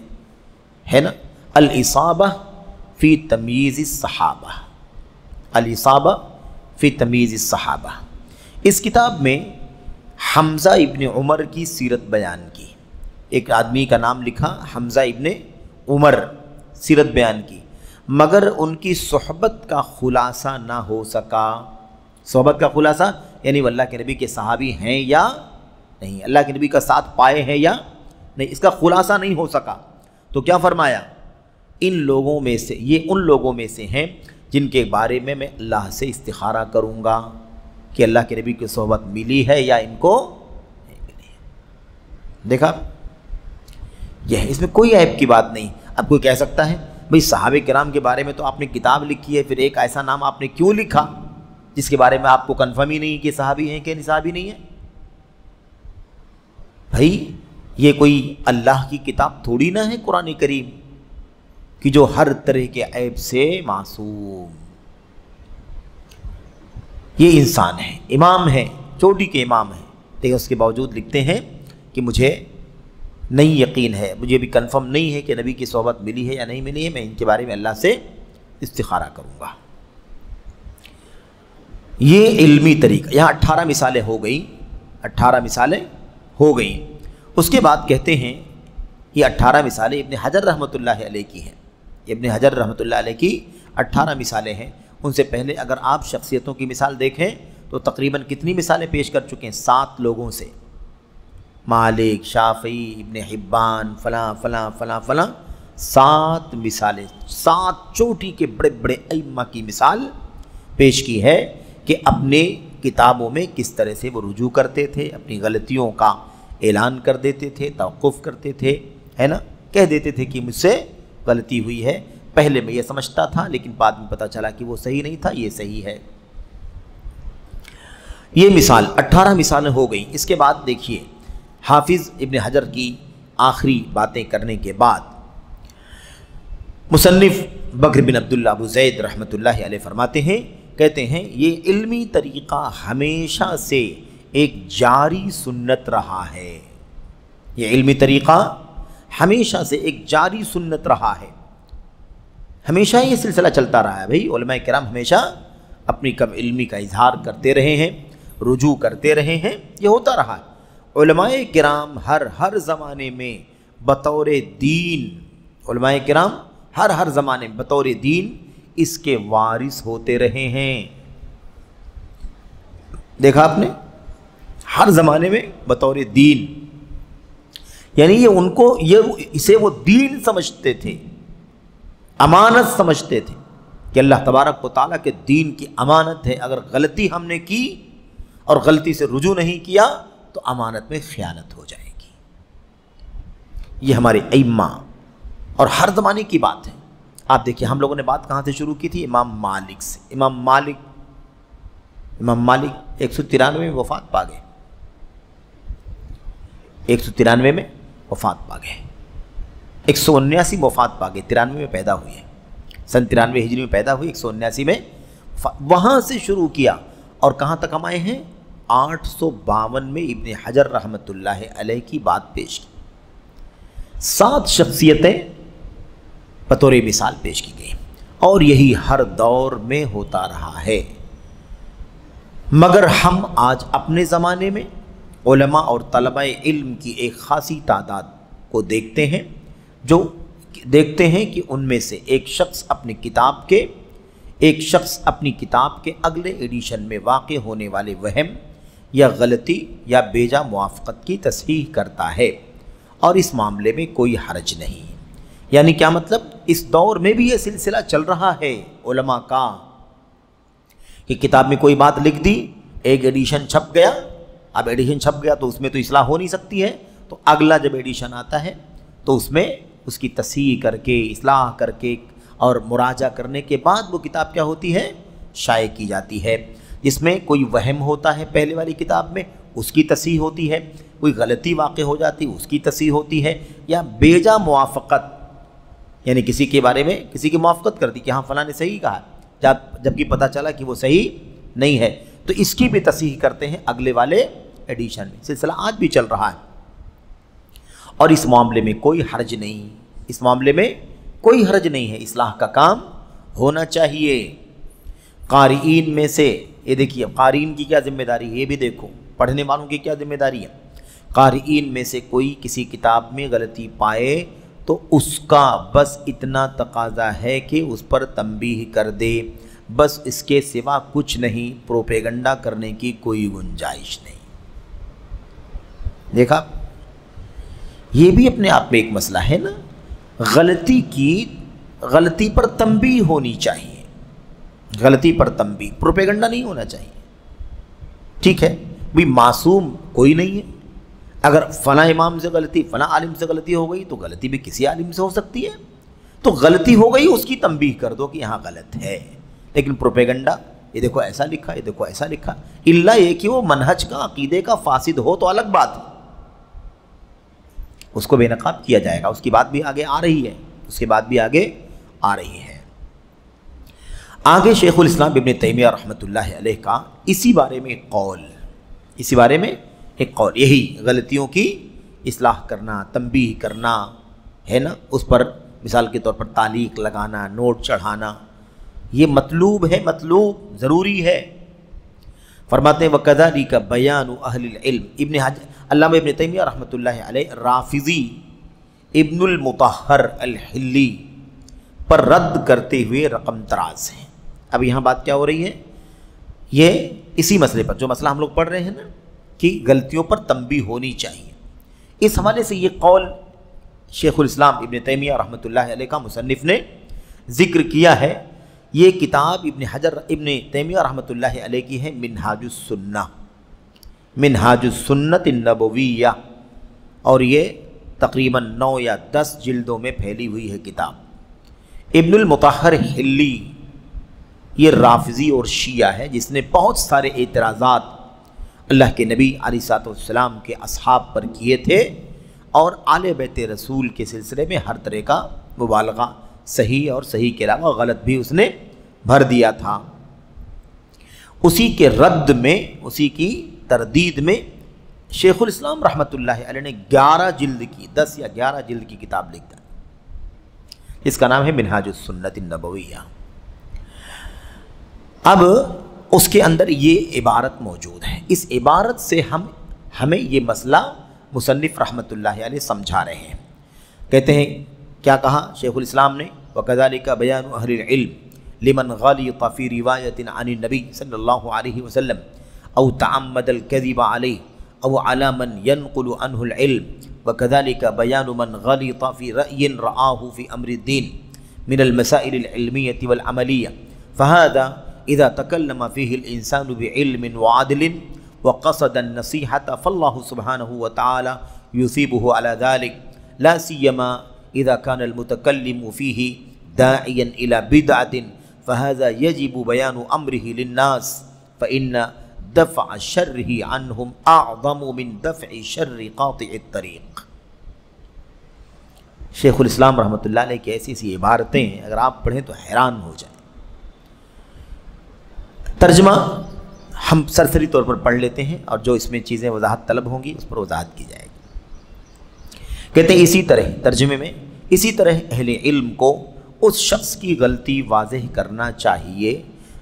ہے نا، الاصابہ فی تمییز الصحابہ، الاصابہ فی تمییز الصحابہ۔ اس کتاب میں حمزہ ابن عمر کی سیرت بیان کی، ایک آدمی کا نام لکھا حمزہ ابن عمر، سیرت بیان کی، مگر ان کی صحبت کا خلاصہ نہ ہو سکا۔ صحبت کا خلاصہ یعنی وہ اللہ کے نبی کے صحابی ہیں یا نہیں، اللہ کے نبی کا ساتھ پائے ہیں یا نہیں، اس کا خلاصہ نہیں ہو سکا۔ تو کیا فرمایا؟ ان لوگوں میں سے، یہ ان لوگوں میں سے ہیں جن کے بارے میں اللہ سے استخارہ کروں گا کہ اللہ کے نبی کی صحبت ملی ہے یا ان کو نہیں ملی ہے۔ دیکھا، یہ اس میں کوئی عیب کی بات نہیں۔ اب کوئی کہہ سکتا ہے بھئی صحابہ کرام کے بارے میں تو آپ نے کتاب لکھی ہے، پھر ایک ایسا نام آپ نے کیوں لکھا جس کے بارے میں آپ کو کنفرم ہی نہیں کہ صحابی ہیں کہ صحابی نہیں ہیں؟ بھائی یہ کوئی اللہ کی کتاب تھوڑی نہ ہے قرآن کریم کہ جو ہر طرح کے عیب سے معصوم۔ یہ انسان ہے، امام ہے، چوٹی کے امام ہیں، لیکن اس کے باوجود لکھتے ہیں کہ مجھے نہیں یقین ہے، مجھے بھی کنفرم نہیں ہے کہ نبی کی صحبت ملی ہے یا نہیں ملی ہے، میں ان کے بارے میں اللہ سے استخارہ کروں گا۔ یہ علمی طریقہ۔ یہاں 18 مثالیں ہو گئیں، 18 مثالیں ہو گئیں۔ اس کے بعد کہتے ہیں یہ 18 مثالیں ابن حجر رحمۃ اللہ علیہ کی ہیں، ابن حجر رحمۃ اللہ علیہ کی 18 مثالیں ہیں۔ ان سے پہلے اگر آپ شخصیتوں کی مثال دیکھیں تو تقریباً کتنی مثالیں پیش کر چکے ہیں؟ 7 لوگوں سے، مالک، شافعی، ابن حبان، فلاں فلاں فلاں فلاں، 7 مثالیں، 7 چوٹی کے بڑے بڑے ائمہ کی مثال پیش کی ہے کہ اپنے کتابوں میں کس طرح سے وہ رجوع کرتے تھے، اپنی غلطیوں کا اعلان کر دیتے تھے، توقف کرتے تھے، ہے نا، کہہ دیتے تھے کہ مجھ سے غلطی ہوئی ہے، پہلے میں یہ سمجھتا تھا لیکن بعد میں پتہ چلا کہ وہ صحیح نہیں تھا، یہ صحیح ہے۔ یہ مثال 18 مثالیں ہو گئیں۔ اس کے بعد دیکھیے حافظ ابن حجر کی آخری باتیں کرنے کے بعد مصنف بکر بن عبداللہ ابو زید رحمۃ اللہ علیہ فرماتے ہیں، کہتے ہیں یہ علمی طریقہ ہمیشہ سے ایک جاری سنت رہا ہے۔ یہ علمی طریقہ ہمیشہ سے ایک جاری سنت رہا ہے، ہمیشہ یہ سلسلہ چلتا رہا ہے۔ بھائی علماء کرام ہمیشہ اپنی کم علمی کا اظہار کرتے رہے ہیں، رجوع کرتے رہے ہیں، یہ ہوتا رہا ہے۔ علماء کرام ہر زمانے میں بطور دین، علماء کرام ہر زمانے میں بطور دین اس کے وارث ہوتے رہے ہیں۔ دیکھا آپ نے، ہر زمانے میں بطور دین، یعنی یہ ان کو اسے وہ دین سمجھتے تھے، امانت سمجھتے تھے کہ اللہ تبارک و تعالیٰ کے دین کی امانت ہے، اگر غلطی ہم نے کی اور غلطی سے رجوع نہیں کیا تو امانت میں خیانت ہو جائے گی۔ یہ ہمارے ائمہ اور ہر زمانے کی بات ہے۔ آپ دیکھیے ہم لوگوں نے بات کہاں سے شروع کی تھی؟ امام مالک سے۔ امام مالک 193 میں وفات پا گئے، 193 میں وفات پا گئے، 179 میں وفات پا گئے، 93 میں پیدا ہوئے، سن 93 ہجری میں پیدا ہوئی، 179 میں وہاں سے شروع کیا اور کہاں تک ہم آئے ہیں؟ 852 میں ابن حجر رحمۃ اللہ علیہ کی بات پیش کی۔ 7 شخصیتیں بطور مثال پیش کی گئی اور یہی ہر دور میں ہوتا رہا ہے۔ مگر ہم آج اپنے زمانے میں علماء اور طلباء علم کی ایک خاصی تعداد کو دیکھتے ہیں جو دیکھتے ہیں کہ ان میں سے ایک شخص اپنی کتاب کے اگلے ایڈیشن میں واقع ہونے والے وہم یا غلطی یا بیجا موافقت کی تصحیح کرتا ہے، اور اس معاملے میں کوئی حرج نہیں۔ یعنی کیا مطلب؟ اس دور میں بھی یہ سلسلہ چل رہا ہے علماء کا کہ کتاب میں کوئی بات لکھ دی، ایک ایڈیشن چھپ گیا، اب ایڈیشن چھپ گیا تو اس میں تو اصلاح ہو نہیں سکتی ہے، تو اگلا جب ایڈیشن آتا ہے تو اس میں اس کی تصحیح کر کے، اصلاح کر کے اور مراجعہ کرنے کے بعد وہ کتاب کیا ہوتی ہے؟ شائع کی جاتی ہے۔ جس میں کوئی وہم ہوتا ہے پہلے والی کتاب میں، اس کی تصحیح ہوتی ہے، کوئی غلطی واقع ہو جاتی اس کی تصحیح ہوتی ہے، یا بیجا موافقت، یعنی کسی کے بارے میں کسی کی موافقت کر دی کہ ہاں فلاں نے صحیح کہا، جبکہ پتہ چلا کہ وہ صحیح نہیں ہے، تو اس کی بھی تصحیح کرتے ہیں اگلے والے ایڈیشن میں۔ سلسلہ آج بھی چل رہا ہے اور اس معاملے میں کوئی حرج نہیں، اس معاملے میں کوئی حرج نہیں ہے، اصلاح کا کام ہونا چاہیے۔ قارئین میں سے یہ دیکھیے، قارئین کی کیا ذمہ داری ہے یہ بھی دیکھو، پڑھنے والوں کی کیا ذمہ داری ہے قارئین میں سے کوئی کسی کتاب میں غلطی پائے تو اس کا بس اتنا تقاضا ہے کہ اس پر تنبیہ کر دے، بس اس کے سوا کچھ نہیں، پروپیگنڈا کرنے کی کوئی گنجائش نہیں۔ دیکھا، یہ بھی اپنے آپ میں ایک مسئلہ ہے نا، غلطی پر تنبیہ ہونی چاہیے، غلطی پر تنبیہ، پروپیگنڈا نہیں ہونا چاہیے۔ ٹھیک ہے بھی، معصوم کوئی نہیں ہے، اگر فلاں امام سے غلطی، فلاں عالم سے غلطی ہو گئی تو غلطی بھی کسی عالم سے ہو سکتی ہے، تو غلطی ہو گئی اس کی تنبیہ کر دو کہ یہاں غلط ہے۔ لیکن پروپیگنڈا، یہ دیکھو ایسا لکھا، یہ دیکھو ایسا لکھا، الا یہ کہ وہ منہج کا، عقیدے کا فاسد ہو تو الگ بات ہے، اس کو بے نقاب کیا جائے گا، اس کی بات بھی آگے آ رہی ہے، اس کی بات بھی آگے آ رہی ہے۔ آگے شیخ الاسلام ابن تیمیہ رحمۃ اللہ علیہ کا اسی بارے میں ایک قول، اسی بارے میں ایک قول، یہی غلطیوں کی اصلاح کرنا، تنبیہ کرنا ہے نا، اس پر مثال کے طور پر تعلیق لگانا، نوٹ چڑھانا، یہ مطلوب ہے، مطلوب ضروری ہے۔ فرماتے ہیں وَكَذَلِكَ بَيَانُ أَهْلِ الْعِلْمِ، علامہ ابن تیمیہ رحمۃ اللہ علیہ رافضی ابن المطہر الحلی پر رد کرتے ہوئے رقم تراز ہیں۔ اب یہاں بات کیا ہو رہی ہے؟ یہ اسی مسئلے پر، جو مسئلہ ہم لوگ پڑھ رہے ہیں نا کہ غلطیوں پر تنبیہ ہونی چاہیے، اس حوالے سے یہ قول شیخ الاسلام ابن تیمیہ رحمۃ اللہ علیہ کا مصنف نے ذکر کیا ہے۔ یہ کتاب ابن تیمیہ رحمۃ اللہ علیہ کی ہے منہاج السنہ، منہاج السنۃ النبویہ، اور یہ تقریباً 9 یا 10 جلدوں میں پھیلی ہوئی ہے کتاب۔ ابن المطہر حلی یہ رافضی اور شیعہ ہے، جس نے بہت سارے اعتراضات اللہ کے نبی علیہ الصلوۃ والسلام کے اصحاب پر کیے تھے، اور آل بیت رسول کے سلسلے میں ہر طرح کا مبالغہ، صحیح اور صحیح کے علاوہ غلط بھی اس نے بھر دیا تھا۔ اسی کے رد میں، اسی کی تردید میں شیخ الاسلام رحمۃ اللہ علیہ نے 11 جلد کی، 10 یا 11 جلد کی کتاب لکھا، اس کا نام ہے منہاج السنۃ النبویہ۔ اب اس کے اندر یہ عبارت موجود ہے، اس عبارت سے ہمیں یہ مسئلہ مصنف رحمۃ اللہ علیہ سمجھا رہے ہیں۔ کہتے ہیں کیا کہا شیخ الاسلام نے؟ وَكَذَلِكَ بَيَانُ أَهْلِ الْعِلْمِ لِمَنْ غَلِطَ فِي رِوَایَةٍ عَنِ النَّبِيِّ صلی اللہ علیہ وسلم أو تعمد الكذب عليه أو على من ينقل عنه العلم، وكذلك بيان من غلط في رأي رآه في أمر الدين من المسائل العلمية والعملية، فهذا إذا تكلم فيه الإنسان بعلم وعدل وقصد النصيحة فالله سبحانه وتعالى يثيبه على ذلك، لا سيما إذا كان المتكلم فيه داعيا إلى بدعة، فهذا يجب بيان أمره للناس، فإن دفع شره عنهم اعظم من دفع شر قاطع الطریق۔ شیخ الاسلام رحمۃ اللہ علیہ کی ایسی عبارتیں اگر آپ پڑھیں تو حیران ہو جائیں۔ ترجمہ ہم سرسری طور پر پڑھ لیتے ہیں، اور جو اس میں چیزیں وضاحت طلب ہوں گی اس پر وضاحت کی جائے گی۔ کہتے ہیں اسی طرح، ترجمے میں، اسی طرح اہل علم کو اس شخص کی غلطی واضح کرنا چاہیے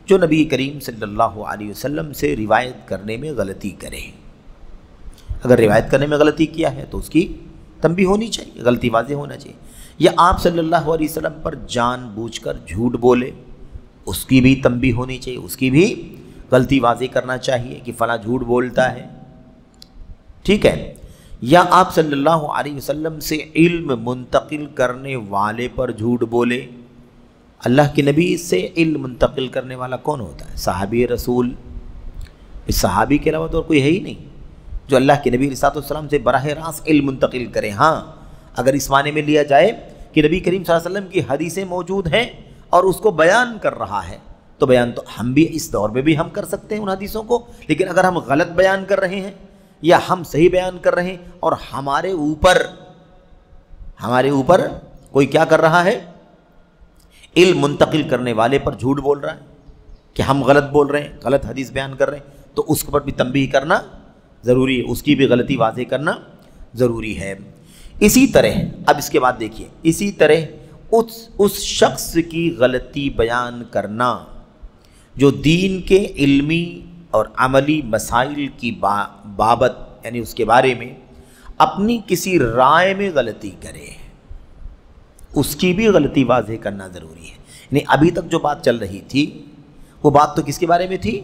جو نبی کریم صلی اللہ علیہ وسلم سے روایت کرنے میں غلطی کرے۔ اگر روایت کرنے میں غلطی کیا ہے تو اس کی تنبیہ ہونی چاہیے، غلطی واضح ہونا چاہیے، یا آپ صلی اللہ علیہ وسلم پر جان بوجھ کر جھوٹ بولے، اس کی بھی تنبیہ ہونی چاہیے، اس کی بھی غلطی واضح کرنا چاہیے کہ فلاں جھوٹ بولتا ہے، ٹھیک ہے، یا آپ صلی اللہ علیہ وسلم سے علم منتقل کرنے والے پر جھوٹ بولے۔ اللہ کے نبی سے علم منتقل کرنے والا کون ہوتا ہے؟ صحابی رسول، اس صحابی کے علاوہ تو اور کوئی ہے ہی نہیں جو اللہ کے نبی علیہ السلام سے براہ راست علم منتقل کرے۔ ہاں، اگر اس معنی میں لیا جائے کہ نبی کریم صلی اللہ علیہ وسلم کی حدیثیں موجود ہیں اور اس کو بیان کر رہا ہے، تو بیان تو ہم بھی اس دور میں بھی ہم کر سکتے ہیں ان حدیثوں کو، لیکن اگر ہم غلط بیان کر رہے ہیں یا ہم صحیح بیان کر رہے ہیں اور ہمارے اوپر کوئی کیا کر رہا ہے؟ علم منتقل کرنے والے پر جھوٹ بول رہا ہے کہ ہم غلط بول رہے ہیں، غلط حدیث بیان کر رہے ہیں، تو اس پر بھی تنبیہ کرنا ضروری ہے، اس کی بھی غلطی واضح کرنا ضروری ہے۔ اسی طرح اب اس کے بعد دیکھیے، اسی طرح اس شخص کی غلطی بیان کرنا جو دین کے علمی اور عملی مسائل کی بابت، یعنی اس کے بارے میں اپنی کسی رائے میں غلطی کرے اس کی بھی غلطی واضح کرنا ضروری ہے. یعنی ابھی تک جو بات چل رہی تھی وہ بات تو کس کے بارے میں تھی؟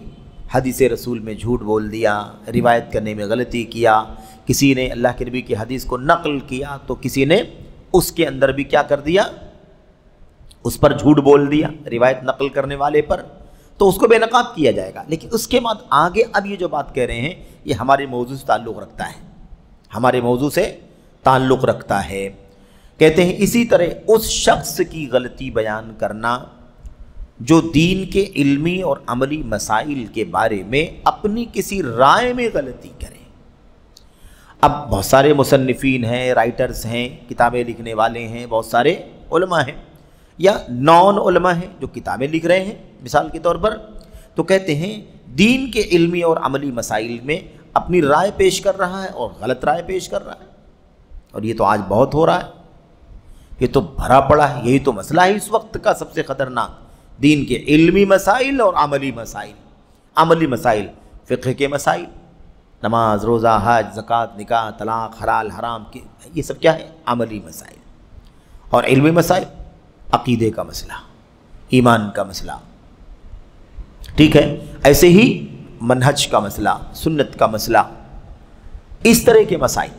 حدیث رسول میں جھوٹ بول دیا، روایت کرنے میں غلطی کیا، کسی نے اللہ کے نبی کی حدیث کو نقل کیا تو کسی نے اس کے اندر بھی کیا کر دیا، اس پر جھوٹ بول دیا روایت نقل کرنے والے پر، تو اس کو بے نقاب کیا جائے گا. لیکن اس کے بعد آگے اب یہ جو بات کہہ رہے ہیں یہ ہمارے موضوع سے تعلق رکھتا ہے، ہمارے موضوع سے تعلق رکھتا ہے. کہتے ہیں اسی طرح اس شخص کی غلطی بیان کرنا جو دین کے علمی اور عملی مسائل کے بارے میں اپنی کسی رائے میں غلطی کرے. اب بہت سارے مصنفین ہیں، رائٹرز ہیں، کتابیں لکھنے والے ہیں، بہت سارے علماء ہیں یا نان علماء ہیں جو کتابیں لکھ رہے ہیں مثال کے طور پر، تو کہتے ہیں دین کے علمی اور عملی مسائل میں اپنی رائے پیش کر رہا ہے اور غلط رائے پیش کر رہا ہے. اور یہ تو آج بہت ہو رہا ہے، یہ تو بھرا پڑا ہے، یہی تو مسئلہ ہے اس وقت کا سب سے خطرناک، دین کے علمی مسائل اور عملی مسائل. عملی مسائل فقہ کے مسائل، نماز، روزہ، حج، زکوٰۃ، نکاح، طلاق، حلال حرام کے، یہ سب کیا ہے؟ عملی مسائل. اور علمی مسائل عقیدے کا مسئلہ، ایمان کا مسئلہ، ٹھیک ہے، ایسے ہی منہج کا مسئلہ، سنت کا مسئلہ، اس طرح کے مسائل.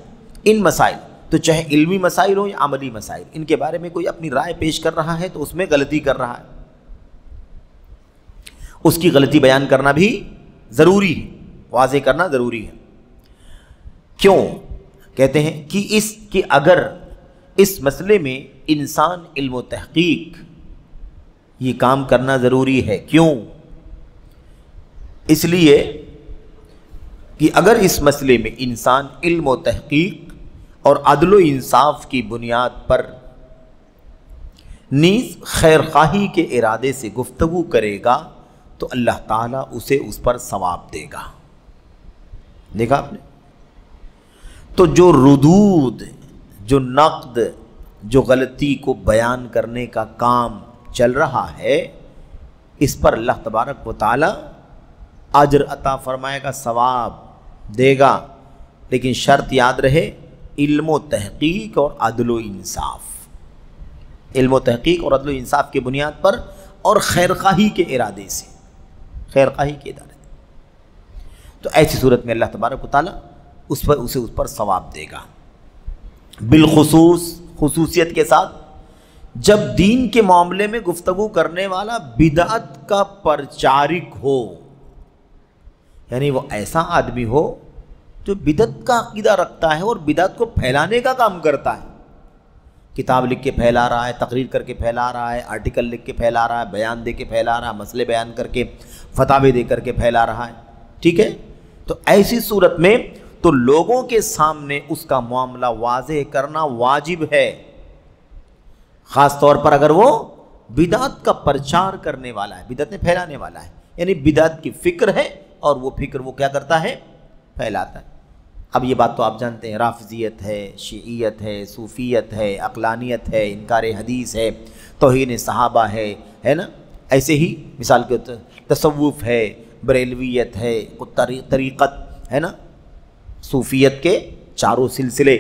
ان مسائل تو چاہے علمی مسائل ہوں یا عملی مسائل، ان کے بارے میں کوئی اپنی رائے پیش کر رہا ہے تو اس میں غلطی کر رہا ہے، اس کی غلطی بیان کرنا بھی ضروری ہے، واضح کرنا ضروری ہے. کیوں؟ کہتے ہیں کہ اگر اس مسئلے میں انسان علم و تحقیق یہ کام کرنا ضروری ہے. کیوں؟ اس لیے کہ اگر اس مسئلے میں انسان علم و تحقیق اور عدل و انصاف کی بنیاد پر نیز خیر خواہی کے ارادے سے گفتگو کرے گا تو اللہ تعالیٰ اسے اس پر ثواب دے گا. دیکھا آپ نے؟ تو جو ردود، جو نقد، جو غلطی کو بیان کرنے کا کام چل رہا ہے، اس پر اللہ تبارک و تعالیٰ اجر عطا فرمائے گا، ثواب دے گا. لیکن شرط یاد رہے، علم و تحقیق اور عدل و انصاف، علم و تحقیق اور عدل و انصاف کی بنیاد پر اور خیر خواہی کے ارادے سے، خیر خواہی کے ارادے. تو ایسی صورت میں اللہ تبارک و تعالیٰ اسے اس پر ثواب دے گا. بالخصوص خصوصیت کے ساتھ جب دین کے معاملے میں گفتگو کرنے والا بدعت کا پرچارک ہو، یعنی وہ ایسا آدمی ہو جو بدعت کا عقیدہ رکھتا ہے اور بدعت کو پھیلانے کا کام کرتا ہے، کتاب لکھ کے پھیلا رہا ہے، تقریر کر کے پھیلا رہا ہے، آرٹیکل لکھ کے پھیلا رہا ہے، بیان دے کے پھیلا رہا ہے، مسئلے بیان کر کے، فتاوی دے کر کے پھیلا رہا ہے، ٹھیک ہے. تو ایسی صورت میں تو لوگوں کے سامنے اس کا معاملہ واضح کرنا واجب ہے، خاص طور پر اگر وہ بدعت کا پرچار کرنے والا ہے، بدعتیں پھیلانے والا ہے، یعنی بدعت کی فکر ہے اور وہ فکر وہ کیا کرتا ہے؟ پھیلاتا ہے. اب یہ بات تو آپ جانتے ہیں، رافضیت ہے، شیعیت ہے، صوفیت ہے، عقلانیت ہے، انکار حدیث ہے، توہین صحابہ ہے نا. ایسے ہی مثال کے تصوف ہے، بریلویت ہے، طریقت ہے نا، صوفیت کے چاروں سلسلے،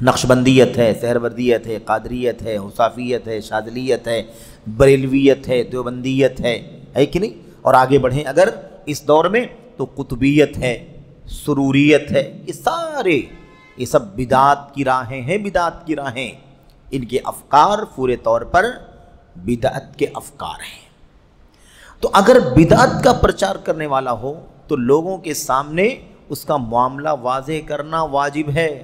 نقشبندیت ہے، سہروردیت ہے، قادریت ہے، حصافیت ہے، شاذلیت ہے، بریلویت ہے، دیوبندیت ہے کہ نہیں؟ اور آگے بڑھیں اگر اس دور میں تو قطبیت ہے، سروریت ہے، یہ سب بدعت کی راہیں ہیں، بدعت کی راہیں. ان کے افکار پورے طور پر بدعت کے افکار ہیں. تو اگر بدعت کا پرچار کرنے والا ہو تو لوگوں کے سامنے اس کا معاملہ واضح کرنا واجب ہے.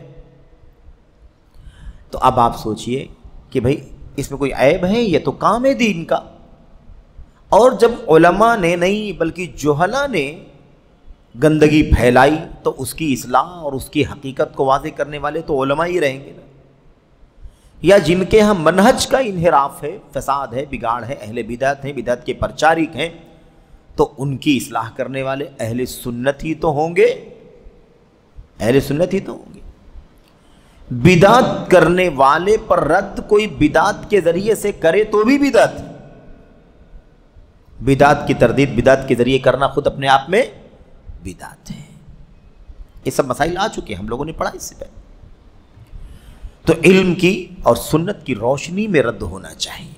تو اب آپ سوچئے کہ بھئی اس میں کوئی عیب ہے؟ یہ تو کام ہے دین کا. اور جب علماء نے نہیں بلکہ جہلاء نے گندگی پھیلائی تو اس کی اصلاح اور اس کی حقیقت کو واضح کرنے والے تو علماء ہی رہیں گے نا. یا جن کے ہاں منہج کا انحراف ہے، فساد ہے، بگاڑ ہے، اہل بدعت ہیں، بدعت کے پرچارک ہیں، تو ان کی اصلاح کرنے والے اہل سنت ہی تو ہوں گے، اہل سنت ہی تو ہوں گے. بدعت کرنے والے پر رد کوئی بدعت کے ذریعے سے کرے تو بھی بدعت، بدعت کی تردید بدعت کے ذریعے کرنا خود اپنے آپ میں بدعت ہے. یہ سب مسائل آ چکے ہیں، ہم لوگوں نے پڑھا اس سے پہلے. تو علم کی اور سنت کی روشنی میں رد ہونا چاہیے۔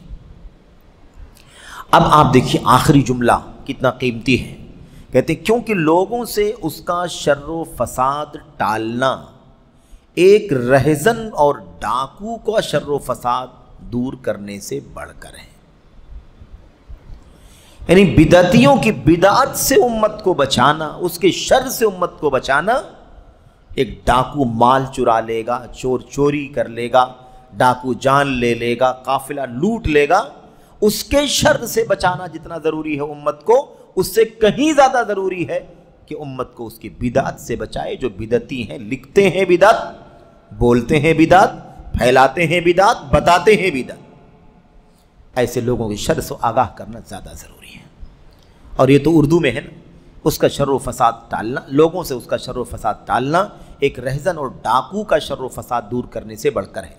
اب آپ دیکھیے آخری جملہ کتنا قیمتی ہے، کہتے ہیں کیونکہ لوگوں سے اس کا شر و فساد ٹالنا ایک رہزن اور ڈاکو کا شر و فساد دور کرنے سے بڑھ کر ہے۔ یعنی بدعتیوں کی بدعت سے امت کو بچانا، اس کے شر سے امت کو بچانا، ایک ڈاکو مال چرا لے گا، چور چوری کر لے گا، ڈاکو جان لے لے گا، قافلہ لوٹ لے گا، اس کے شر سے بچانا جتنا ضروری ہے امت کو، اس سے کہیں زیادہ ضروری ہے کہ امت کو اس کی بدعت سے بچائے۔ جو بدعتی ہیں، لکھتے ہیں بدعت، بولتے ہیں بدعت، پھیلاتے ہیں بدعت، بتاتے ہیں بدعت، ایسے لوگوں کے شر سے آگاہ کرنا زیادہ ضروری ہے۔ اور یہ تو اردو میں ہے نا، اس کا شر و فساد ٹالنا، لوگوں سے اس کا شر و فساد ٹالنا ایک رہزن اور ڈاکو کا شر و فساد دور کرنے سے بڑھ کر ہے۔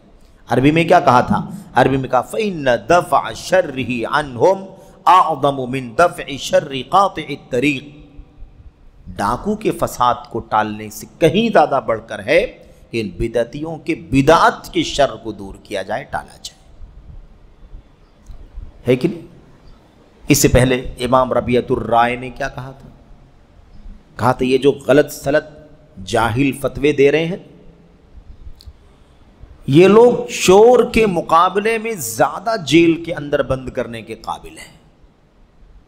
عربی میں کیا کہا تھا؟ عربی میں کہا فَإِنَّ دَفْعَ شَرِّهِ عَنْهُمْ أَعْظَمُ مِنْ دَفْعِ شَرِّ قَاطِعِ الطَّرِيقِ، ڈاکو کے فساد کو ٹالنے سے کہیں زیادہ بڑھ کر ہے کہ ان بدعتیوں کے بدعت کے شر کو دور کیا جائے، ٹالا جائے، ہے کہ نہیں؟ اس سے پہلے امام ربیعۃ الرائے نے کیا کہا تھا؟ کہا تھا یہ جو غلط سلط جاہل فتوے دے رہے ہیں، یہ لوگ چور کے مقابلے میں زیادہ جیل کے اندر بند کرنے کے قابل ہیں۔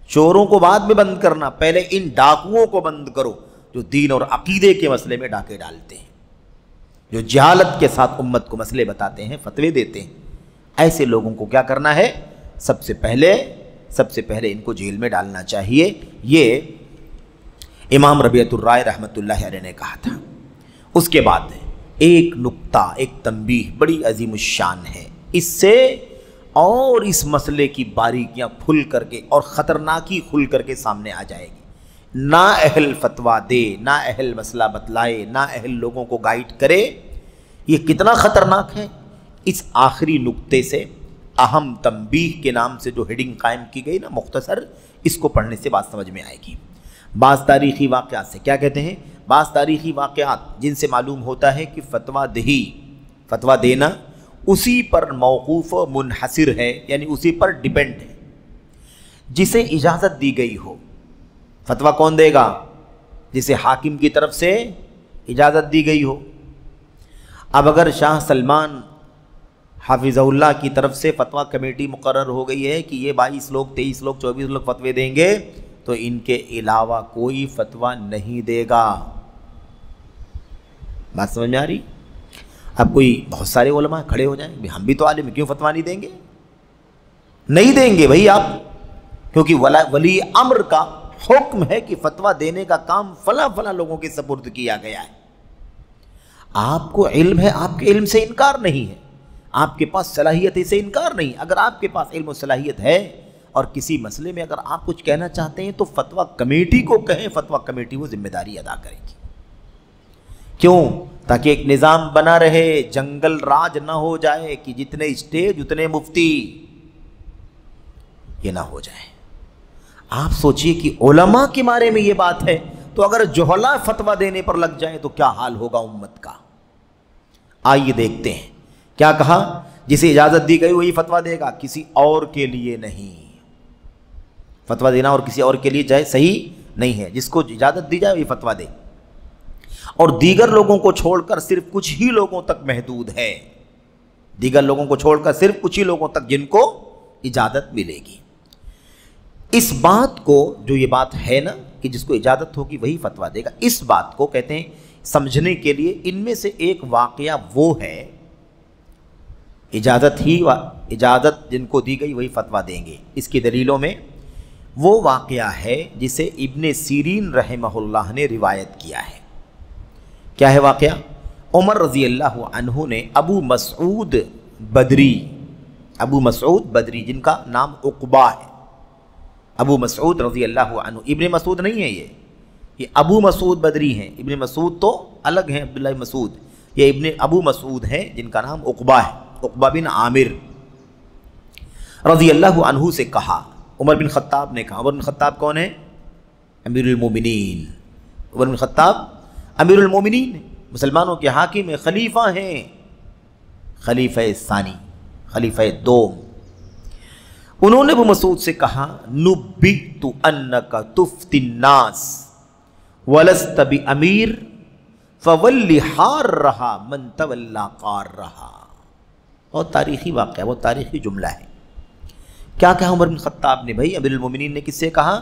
چوروں کو بعد میں بند کرنا، پہلے ان ڈاکوؤں کو بند کرو جو دین اور عقیدے کے مسئلے میں ڈاکے ڈالتے ہیں، جو جہالت کے ساتھ امت کو مسئلے بتاتے ہیں، فتوے دیتے ہیں۔ ایسے لوگوں کو کیا کرنا ہے؟ سب سے پہلے ان کو جیل میں ڈالنا چاہیے۔ یہ امام ربیعۃ الرائے رحمۃ اللہ علیہ نے کہا تھا۔ اس کے بعد ایک نکتہ، ایک تنبیہ بڑی عظیم الشان ہے، اس سے اور اس مسئلے کی باریکیاں کھل کر کے اور خطرناکی کھل کر کے سامنے آ جائے گی۔ نا اہل فتویٰ دے، نا اہل مسئلہ بتلائے، نا اہل لوگوں کو گائیڈ کرے، یہ کتنا خطرناک ہے۔ اس آخری نکتے سے اہم تنبیہ کے نام سے جو ہیڈنگ قائم کی گئی نا، مختصر، اس کو پڑھنے سے بات سمجھ میں آئے گی۔ بعض تاریخی واقعات سے کیا کہتے ہیں؟ بعض تاریخی واقعات جن سے معلوم ہوتا ہے کہ فتویٰ دینا اسی پر موقوف و منحصر ہے، یعنی اسی پر ڈیپینڈ ہے جسے اجازت دی گئی ہو۔ فتویٰ کون دے گا؟ جسے حاکم کی طرف سے اجازت دی گئی ہو۔ اب اگر شاہ سلمان حافظہ اللہ کی طرف سے فتویٰ کمیٹی مقرر ہو گئی ہے کہ یہ 22 لوگ 23 لوگ 24 لوگ فتوے دیں گے، تو ان کے علاوہ کوئی فتویٰ نہیں دے گا۔ بات سمجھ میں آ رہی؟ اب کوئی بہت سارے علماء کھڑے ہو جائیں، ہم بھی تو عالم ہیں، کیوں فتویٰ نہیں دیں گے؟ نہیں دیں گے بھائی آپ، کیونکہ ولی امر کا حکم ہے کہ فتویٰ دینے کا کام فلاں فلاں لوگوں کے سپرد کیا گیا ہے۔ آپ کو علم ہے، آپ کے علم سے انکار نہیں ہے، آپ کے پاس صلاحیت ہے، سے انکار نہیں۔ اگر آپ کے پاس علم و صلاحیت ہے اور کسی مسئلے میں اگر آپ کچھ کہنا چاہتے ہیں تو فتویٰ کمیٹی کو کہیں، فتویٰ کمیٹی وہ ذمہ داری ادا کرے گی۔ کیوں؟ تاکہ ایک نظام بنا رہے، جنگل راج نہ ہو جائے کہ جتنے اسٹیج اتنے مفتی، یہ نہ ہو جائے۔ آپ سوچئے کہ علماء کے بارے میں یہ بات ہے، تو اگر جہلا فتویٰ دینے پر لگ جائیں تو کیا حال ہوگا امت کا؟ آئیے دیکھتے ہیں کیا کہا۔ جسے اجازت دی گئی وہی فتویٰ دے گا، کسی اور کے لیے نہیں۔ فتویٰ دینا اور کسی اور کے لیے جائے صحیح نہیں ہے، جس کو اجازت دی جائے وہی فتویٰ دے، اور دیگر لوگوں کو چھوڑ کر صرف کچھ ہی لوگوں تک محدود ہے، دیگر لوگوں کو چھوڑ کر صرف کچھ ہی لوگوں تک جن کو اجازت ملے گی۔ اس بات کو، جو یہ بات ہے نا کہ جس کو اجازت ہوگی وہی فتویٰ دے گا، اس بات کو کہتے ہیں سمجھنے کے لیے ان میں سے ایک واقعہ وہ ہے، اجازت جن کو دی گئی وہی فتویٰ دیں گے۔ اس کی دلیلوں میں وہ واقعہ ہے جسے ابن سیرین رحمہ اللہ نے روایت کیا ہے۔ کیا ہے واقعہ؟ عمر رضی اللہ عنہ نے ابو مسعود بدری جن کا نام عقبہ ہے، ابو مسعود رضی اللہ عنہ، ابن مسعود نہیں ہے یہ ابو مسعود بدری ہیں۔ ابن مسعود تو الگ ہیں، عبداللہ مسعود، یہ ابو مسعود ہیں جن کا نام عقبہ ہے، عقبہ بن عامر رضی اللہ عنہ سے کہا، عمر بن خطاب نے کہا۔ عمر بن خطاب کون ہے؟ امیر المومنین۔ عمر بن خطاب امیر المومنین، مسلمانوں کے حاکم ہیں، خلیفہ ہیں، خلیفہ ثانی، خلیفہ دوم، انہوں نے ابو مسعود سے کہا نبئت انک تفتی الناس ولست بامیر فولی حار رہا من تولا قار رہا. اور تاریخی واقعہ، وہ تاریخی جملہ ہے. کیا کہا عمر بن خطاب نے؟ بھائی امیر المومنین نے کس سے کہا؟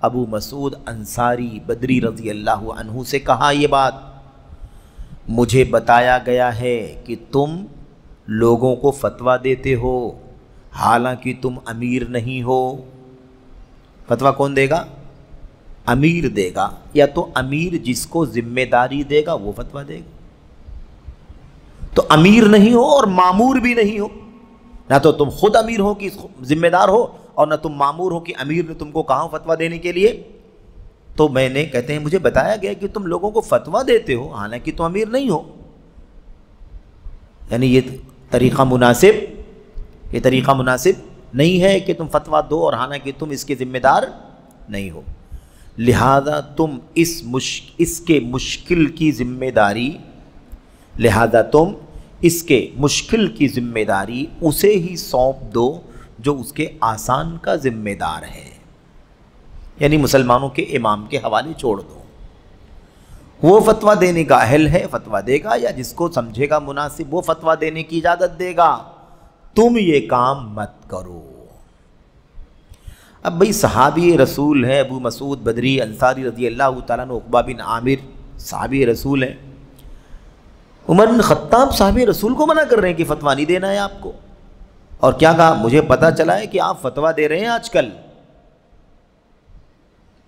ابو مسعود انصاری بدری رضی اللہ عنہ سے کہا یہ بات. مجھے بتایا گیا ہے کہ تم لوگوں کو فتویٰ دیتے ہو حالانکہ تم امیر نہیں ہو. فتویٰ کون دے گا؟ امیر دے گا، یا تو امیر جس کو ذمہ داری دے گا وہ فتویٰ دے گا. تو امیر نہیں ہو اور مامور بھی نہیں ہو، نہ تو تم خود امیر ہو کہ ذمہ دار ہو، اور نہ تم مامور ہو کہ امیر نے تم کو کہا فتویٰ دینے کے لیے. تو میں نے، کہتے ہیں، مجھے بتایا گیا کہ تم لوگوں کو فتویٰ دیتے ہو حالانکہ تم امیر نہیں ہو. یعنی یہ طریقہ مناسب نہیں ہے کہ تم فتویٰ دو اور حالانکہ تم اس کے ذمہ دار نہیں ہو. لہذا تم اس کے مشکل کی ذمہ داری اسے ہی سونپ دو جو اس کے آسان کا ذمہ دار ہے. یعنی مسلمانوں کے امام کے حوالے چھوڑ دو، وہ فتویٰ دینے کا اہل ہے، فتویٰ دے گا، یا جس کو سمجھے گا مناسب وہ فتویٰ دینے کی اجازت دے گا. تم یہ کام مت کرو. اب بھئی صحابی رسول ہیں ابو مسعود بدری انصاری رضی اللہ تعالیٰ عنہ، عقبہ بن عامر صحابی رسول ہیں. عمر بن خطاب صحابی رسول کو منع کر رہے ہیں کہ فتویٰ نہیں دینا ہے آپ کو. اور کیا کہا؟ مجھے پتہ چلا ہے کہ آپ فتویٰ دے رہے ہیں آج کل،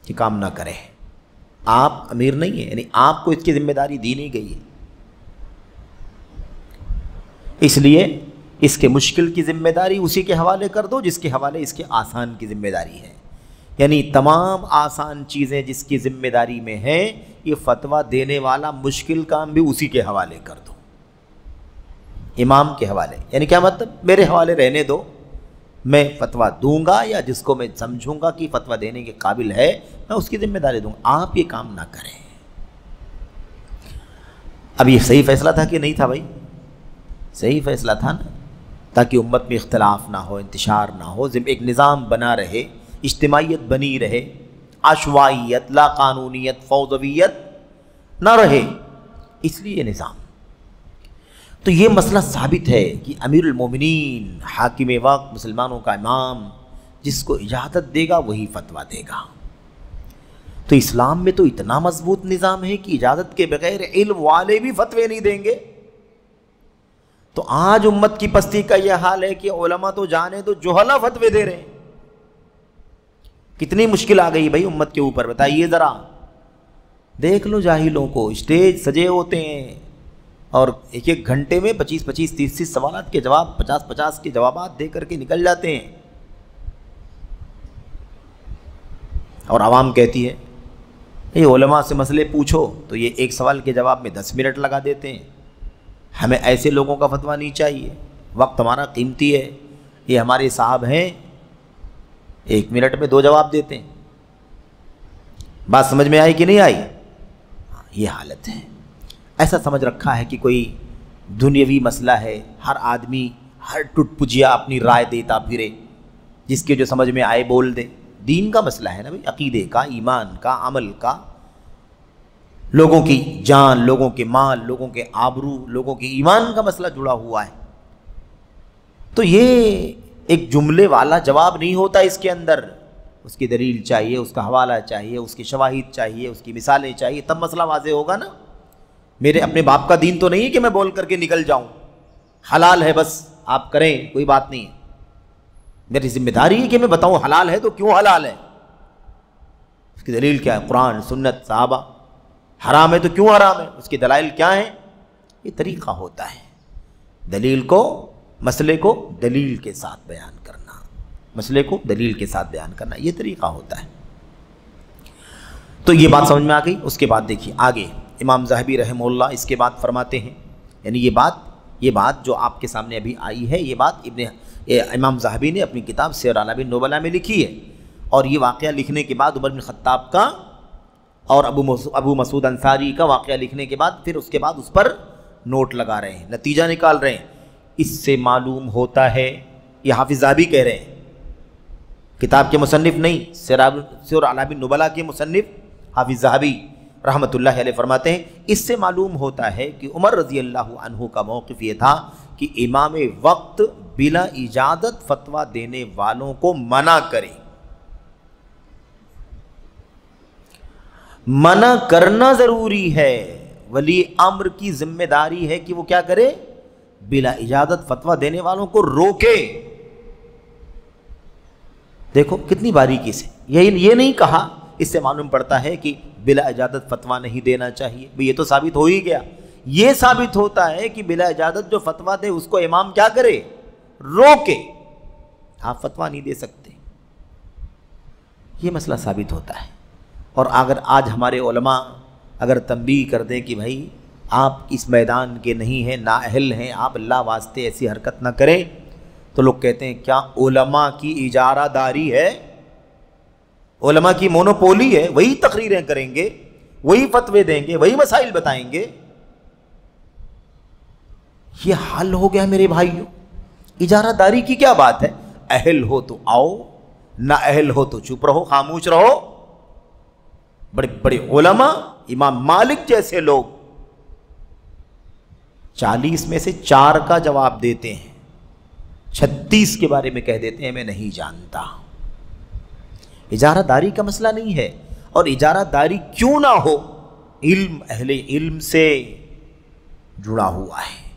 یہ کام نہ کریں. آپ امیر نہیں ہیں، یعنی آپ کو اس کی ذمہ داری دی نہیں گئی ہے، اس لیے اس کے مشکل کی ذمہ داری اسی کے حوالے کر دو جس کے حوالے اس کے آسان کی ذمہ داری ہے. یعنی تمام آسان چیزیں جس کی ذمہ داری میں ہیں، یہ فتویٰ دینے والا مشکل کام بھی اسی کے حوالے کر دو، امام کے حوالے. یعنی کیا مطلب؟ میرے حوالے رہنے دو، میں فتویٰ دوں گا، یا جس کو میں سمجھوں گا کہ فتویٰ دینے کے قابل ہے میں اس کی ذمہ داری دوں گا. آپ یہ کام نہ کریں. اب یہ صحیح فیصلہ تھا کہ نہیں تھا؟ بھائی صحیح فیصلہ تھا نا، تاکہ امت میں اختلاف نہ ہو، انتشار نہ ہو، ایک نظام بنا رہے، اجتماعیت بنی رہے، عشوائیت، لا قانونیت، فوضویت نہ رہے، اس لیے یہ نظام. تو یہ مسئلہ ثابت ہے کہ امیر المومنین حاکم وقت، مسلمانوں کا امام، جس کو اجازت دے گا وہی فتویٰ دے گا. تو اسلام میں تو اتنا مضبوط نظام ہے کہ اجازت کے بغیر علم والے بھی فتوے نہیں دیں گے. تو آج امت کی پستی کا یہ حال ہے کہ علماء تو جانے تو جہلا فتوے دے رہے ہیں. کتنی مشکل آ گئی بھائی امت کے اوپر، بتائیے ذرا. دیکھ لو جاہلوں کو، اسٹیج سجے ہوتے ہیں اور ایک ایک گھنٹے میں 25-25 30 سوالات کے جواب، 50-50 کے جوابات دے کر کے نکل جاتے ہیں. اور عوام کہتی ہے یہ علماء سے مسئلے پوچھو تو یہ ایک سوال کے جواب میں 10 منٹ لگا دیتے ہیں. ہمیں ایسے لوگوں کا فتویٰ نہیں چاہیے، وقت ہمارا قیمتی ہے. یہ ہمارے صاحب ہیں 1 منٹ میں 2 جواب دیتے ہیں. بات سمجھ میں آئی کہ نہیں آئی؟ یہ حالت ہے. ایسا سمجھ رکھا ہے کہ کوئی دنیاوی مسئلہ ہے، ہر آدمی ہر ٹٹ پجیا اپنی رائے دیتا پھرے، جس کے جو سمجھ میں آئے بول دے. دین کا مسئلہ ہے نا بھائی، عقیدے کا، ایمان کا، عمل کا، لوگوں کی جان، لوگوں کے مال، لوگوں کے آبرو، لوگوں کے ایمان کا مسئلہ جڑا ہوا ہے. تو یہ ایک جملے والا جواب نہیں ہوتا، اس کے اندر اس کی دلیل چاہیے، اس کا حوالہ چاہیے، اس کی شواہد چاہیے، اس کی مثالیں چاہیے، تب مسئلہ واضح ہوگا نا. میرے اپنے باپ کا دین تو نہیں ہے کہ میں بول کر کے نکل جاؤں، حلال ہے بس آپ کریں کوئی بات نہیں ہے. میری ذمہ داری ہے کہ میں بتاؤں حلال ہے تو کیوں حلال ہے، اس کی دلیل کیا ہے، قرآن، سنت، صحابہ. حرام ہے تو کیوں حرام ہے، اس کی دلائل کیا ہیں. یہ طریقہ ہوتا ہے دلیل کو، مسئلے کو دلیل کے ساتھ بیان کرنا، مسئلے کو دلیل کے ساتھ بیان کرنا، یہ طریقہ ہوتا ہے. تو یہ بات سمجھ میں آ گئی. اس کے بعد دیکھیے آگے امام ذہبی رحمہ اللہ اس کے بعد فرماتے ہیں، یعنی یہ بات جو آپ کے سامنے ابھی آئی ہے، یہ بات امام ذہبی نے اپنی کتاب سیر اعلام النبلاء میں لکھی ہے. اور یہ واقعہ لکھنے کے بعد عمر بن خطاب کا اور ابو مسعود انصاری کا واقعہ لکھنے کے بعد پھر اس کے بعد اس پر نوٹ لگا رہے ہیں، نتیجہ نکال رہے ہیں. اس سے معلوم ہوتا ہے، یہ حافظ ذہبی کہہ رہے ہیں، کتاب کے مصنف نہیں، سیر اعلام النبلاء کے مصنف حافظ ذہبی رحمۃ اللہ علیہ فرماتے ہیں اس سے معلوم ہوتا ہے کہ عمر رضی اللہ عنہ کا موقف یہ تھا کہ امام وقت بلا اجازت فتویٰ دینے والوں کو منع کرے۔ منع کرنا ضروری ہے، ولی امر کی ذمہ داری ہے کہ وہ کیا کرے؟ بلا اجازت فتویٰ دینے والوں کو روکے۔ دیکھو کتنی باریکی سے، یہ نہیں کہا، اس سے معلوم پڑتا ہے کہ بلا اجازت فتویٰ نہیں دینا چاہیے، یہ تو ثابت ہو ہی گیا۔ یہ ثابت ہوتا ہے کہ بلا اجازت جو فتویٰ دے اس کو امام کیا کرے؟ روکے، آپ فتویٰ نہیں دے سکتے، یہ مسئلہ ثابت ہوتا ہے۔ اور اگر آج ہمارے علماء اگر تنبیہ کر دیں کہ بھائی آپ اس میدان کے نہیں ہیں، نااہل ہیں، آپ اللہ واسطے ایسی حرکت نہ کریں، تو لوگ کہتے ہیں کیا علماء کی اجارہ داری ہے؟ علماء کی مونوپولی ہے، وہی تقریریں کریں گے، وہی فتوے دیں گے، وہی مسائل بتائیں گے۔ یہ حل ہو گیا میرے بھائیوں، اجارہ داری کی کیا بات ہے؟ اہل ہو تو آؤ، نہ اہل ہو تو چپ رہو، خاموش رہو۔ بڑے بڑے علماء، امام مالک جیسے لوگ 40 میں سے 4 کا جواب دیتے ہیں، 36 کے بارے میں کہہ دیتے ہیں میں نہیں جانتا۔ اجارہ داری کا مسئلہ نہیں ہے، اور اجارہ داری کیوں نہ ہو، علم اہل علم سے جڑا ہوا ہے،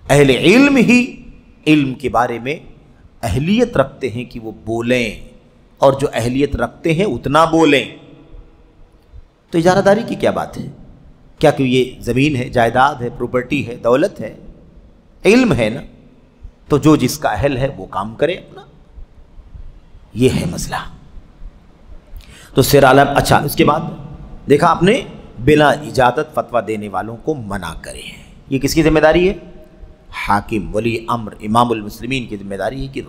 اہل علم ہی علم کے بارے میں اہلیت رکھتے ہیں کہ وہ بولیں، اور جو اہلیت رکھتے ہیں اتنا بولیں۔ تو اجارہ داری کی کیا بات ہے؟ کیا کہ یہ زمین ہے، جائیداد ہے، پراپرٹی ہے، دولت ہے، علم ہے نا، تو جو جس کا اہل ہے وہ کام کرے اپنا، یہ ہے مسئلہ۔ تو سیر عالم، اچھا اس کے بعد دیکھا آپ نے بلا اجازت فتویٰ دینے والوں کو منع کرے، یہ کس کی ذمہ داری ہے؟ حاکم، ولی امر، امام المسلمین کی ذمہ داری ہے کہ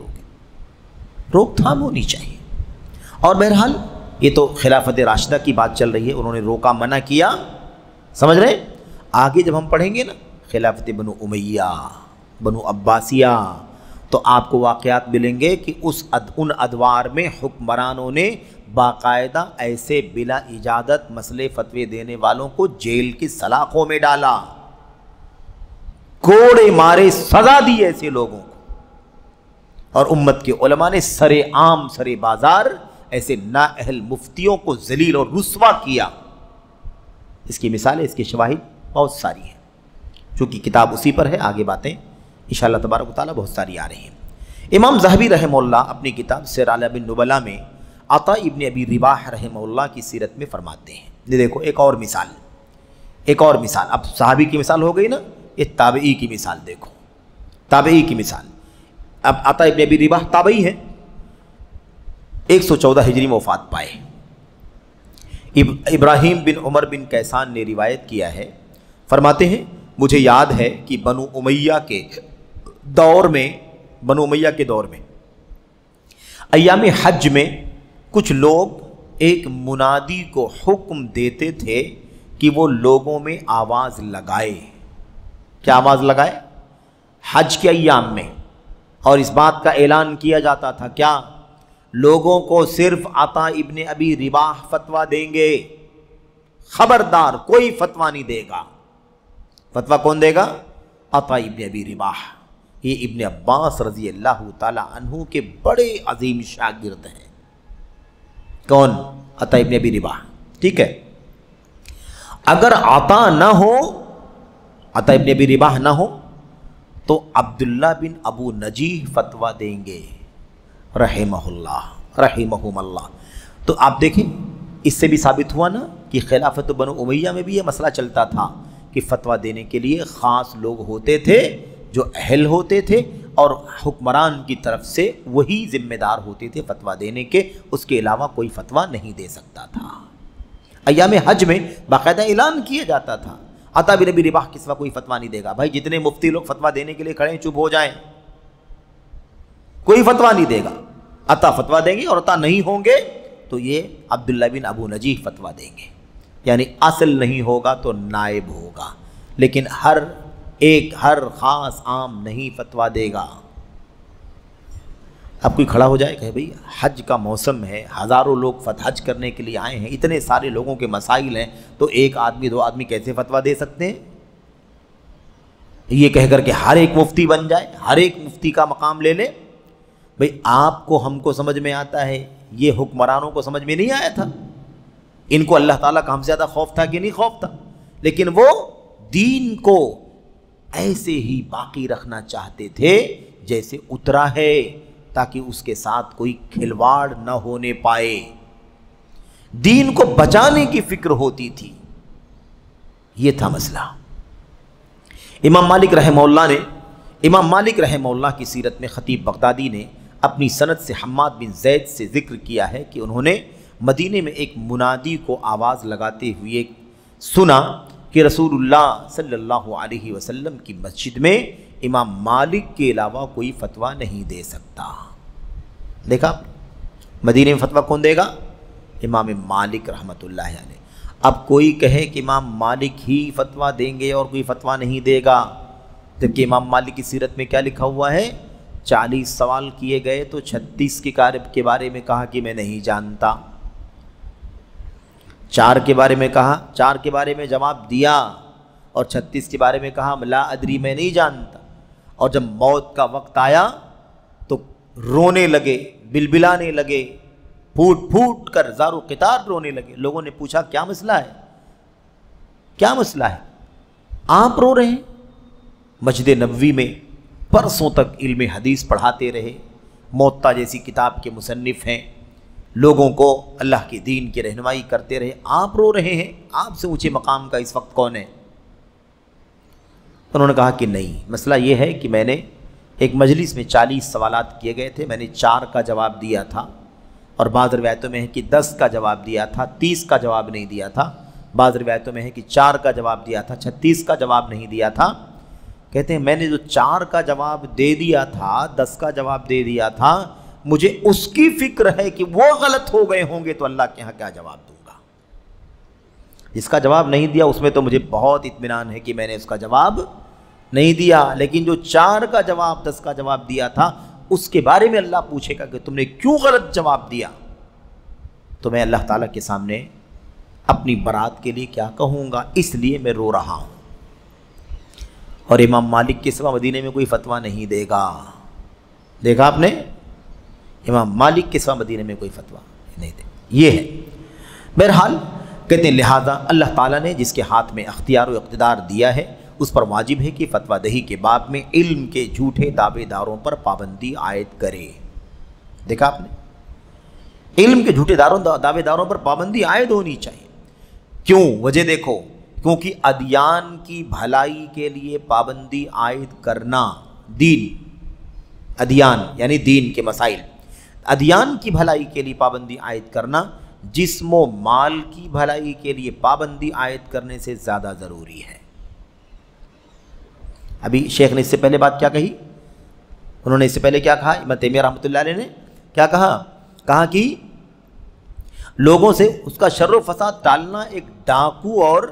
روک تھام ہونی چاہیے۔ اور بہرحال یہ تو خلافت راشدہ کی بات چل رہی ہے، انہوں نے روکا، منع کیا، سمجھ رہے ہیں؟ آگے جب ہم پڑھیں گے نا خلافت بنو امیہ، بنو عباسیہ، تو آپ کو واقعات ملیں گے کہ ان ادوار میں حکمرانوں نے باقاعدہ ایسے بلا اجازت مسئلے فتوے دینے والوں کو جیل کی سلاخوں میں ڈالا، کوڑے مارے، سزا دی ایسے لوگوں کو، اور امت کے علماء نے سر عام، سر بازار ایسے نااہل مفتیوں کو ذلیل اور رسوا کیا۔ اس کی مثالیں، اس کے شواہد بہت ساری ہیں، چونکہ کتاب اسی پر ہے، آگے باتیں انشاءاللہ تبارک و تعالیٰ بہت ساری آ رہی ہیں۔ امام ذہبی رحمہ اللہ اپنی کتاب سیر اعلام النبلاء میں عطا ابن ابی رباح رحمہ اللہ کی سیرت میں فرماتے ہیں، یہ دیکھو ایک اور مثال، اب صحابی کی مثال ہو گئی نا، یہ تابعی کی مثال دیکھو، تابعی کی مثال۔ اب عطا ابن ابی رباح تابعی ہے، 114 ہجری میں وفات پائے۔ ابراہیم بن عمر بن کیسان نے روایت کیا ہے، فرماتے ہیں مجھے یاد ہے کہ بنو امیہ کے دور میں ایام حج میں کچھ لوگ ایک منادی کو حکم دیتے تھے کہ وہ لوگوں میں آواز لگائے۔ کیا آواز لگائے؟ حج کے ایام میں، اور اس بات کا اعلان کیا جاتا تھا کیا؟ لوگوں کو صرف عطا ابن ابی رباح فتویٰ دیں گے، خبردار کوئی فتویٰ نہیں دے گا۔ فتویٰ کون دے گا؟ عطا ابن ابی رباح۔ یہ ابن عباس رضی اللہ تعالی عنہ کے بڑے عظیم شاگرد ہیں۔ کون؟ عطا ابن ابی رباح، ٹھیک ہے۔ اگر عطا نہ ہو، عطا ابن ابی رباح نہ ہو، تو عبداللہ بن ابو نجیح فتویٰ دیں گے رحمہم اللہ۔ تو آپ دیکھیں اس سے بھی ثابت ہوا نا کہ خلافت بنو امیہ میں بھی یہ مسئلہ چلتا تھا کہ فتویٰ دینے کے لیے خاص لوگ ہوتے تھے جو اہل ہوتے تھے، اور حکمران کی طرف سے وہی ذمہ دار ہوتے تھے فتویٰ دینے کے، اس کے علاوہ کوئی فتویٰ نہیں دے سکتا تھا۔ ایام حج میں باقاعدہ اعلان کیا جاتا تھا عطا بن ابی رباح کس وقت کوئی فتویٰ نہیں دے گا، بھائی جتنے مفتی لوگ فتویٰ دینے کے لیے کھڑے ہیں چپ ہو جائیں، کوئی فتویٰ نہیں دے گا۔ عطا فتویٰ دیں گے، اور عطا نہیں ہوں گے تو یہ عبداللہ بن ابو نجیح فتویٰ دیں گے، یعنی اصل نہیں ہوگا تو نائب ہوگا، لیکن ہر ایک ہر خاص عام نہیں فتویٰ دے گا۔ اب کوئی کھڑا ہو جائے کہ بھئی حج کا موسم ہے، ہزاروں لوگ حج کرنے کے لیے آئے ہیں، اتنے سارے لوگوں کے مسائل ہیں، تو ایک آدمی دو آدمی کیسے فتویٰ دے سکتے ہیں؟ یہ کہہ کر کہ ہر ایک مفتی بن جائے، ہر ایک مفتی کا مقام لے لے۔ بھئی آپ کو ہم کو سمجھ میں آتا ہے، یہ حکمرانوں کو سمجھ میں نہیں آیا تھا؟ ان کو اللہ تعالیٰ کا ہم سے زیادہ خوف تھا کہ نہیں خوف تھا؟ لیکن وہ دین کو ایسے ہی باقی رکھنا چاہتے تھے جیسے اترا ہے، تاکہ اس کے ساتھ کوئی کھلواڑ نہ ہونے پائے۔ دین کو بچانے کی فکر ہوتی تھی، یہ تھا مسئلہ۔ امام مالک رحمہ اللہ کی سیرت میں خطیب بغدادی نے اپنی سند سے حماد بن زید سے ذکر کیا ہے کہ انہوں نے مدینے میں ایک منادی کو آواز لگاتے ہوئے سنا کہ رسول اللہ صلی اللہ علیہ وسلم کی مسجد میں امام مالک کے علاوہ کوئی فتویٰ نہیں دے سکتا۔ دیکھا مدینے میں فتویٰ کون دے گا؟ امام مالک رحمۃ اللہ علیہ۔ اب کوئی کہے کہ امام مالک ہی فتویٰ دیں گے اور کوئی فتویٰ نہیں دے گا، جبکہ امام مالک کی سیرت میں کیا لکھا ہوا ہے؟ 40 سوال کیے گئے تو 36 کے بارے میں کہا کہ میں نہیں جانتا، 4 کے بارے میں کہا، 4 کے بارے میں جواب دیا، اور 36 کے بارے میں کہا لا ادری میں نہیں جانتا۔ اور جب موت کا وقت آیا تو رونے لگے، بلبلانے لگے، پھوٹ پھوٹ کر زار و قطار رونے لگے۔ لوگوں نے پوچھا کیا مسئلہ ہے؟ کیا مسئلہ ہے؟ آپ رو رہے ہیں؟ مسجد نبوی میں برسوں تک علم حدیث پڑھاتے رہے، موطا جیسی کتاب کے مصنف ہیں، لوگوں کو اللہ کے دین کی رہنمائی کرتے رہے، آپ رو رہے ہیں؟ آپ سے اونچے مقام کا اس وقت کون ہے؟ انہوں نے کہا کہ نہیں، مسئلہ یہ ہے کہ میں نے ایک مجلس میں 40 سوالات کیے گئے تھے، میں نے 4 کا جواب دیا تھا، اور بعض روایتوں میں ہے کہ 10 کا جواب دیا تھا، 30 کا جواب نہیں دیا تھا، بعض روایتوں میں ہے کہ 4 کا جواب دیا تھا، 36 کا جواب نہیں دیا تھا۔ کہتے ہیں میں نے جو 4 کا جواب دے دیا تھا، 10 کا جواب دے دیا تھا، مجھے اس کی فکر ہے کہ وہ غلط ہو گئے ہوں گے تو اللہ کے ہاں کیا جواب دوں گا۔ جس کا جواب نہیں دیا اس میں تو مجھے بہت اطمینان ہے کہ میں نے اس کا جواب نہیں دیا، لیکن جو 4 کا جواب 10 کا جواب دیا تھا اس کے بارے میں اللہ پوچھے گا کہ تم نے کیوں غلط جواب دیا، تو میں اللہ تعالیٰ کے سامنے اپنی برات کے لیے کیا کہوں گا، اس لیے میں رو رہا ہوں۔ اور امام مالک کے سوا مدینے میں کوئی فتویٰ نہیں دے گا۔ دیکھا آپ نے، امام مالک کے سوا مدینے میں کوئی فتویٰ نہیں دے، یہ ہے۔ بہرحال کہتے ہیں لہذا اللہ تعالیٰ نے جس کے ہاتھ میں اختیار و اقتدار دیا ہے اس پر واجب ہے کہ فتویٰ دہی کے باب میں علم کے جھوٹے دعوے داروں پر پابندی عائد کرے۔ دیکھا آپ نے، علم کے جھوٹے دعوے داروں پر پابندی عائد ہونی چاہیے۔ کیوں؟ وجہ دیکھو، کیونکہ ادیان کی بھلائی کے لیے پابندی عائد کرنا، ادیان یعنی دین کے مسائل، ادیان کی بھلائی کے لیے پابندی عائد کرنا جسم و مال کی بھلائی کے لیے پابندی عائد کرنے سے زیادہ ضروری ہے۔ ابھی شیخ نے اس سے پہلے بات کیا کہی؟ انہوں نے اس سے پہلے کیا کہا؟ ابن تیمیہ رحمۃ اللہ علیہ نے کیا کہا کہ لوگوں سے اس کا شر و فساد ٹالنا ایک ڈاکو اور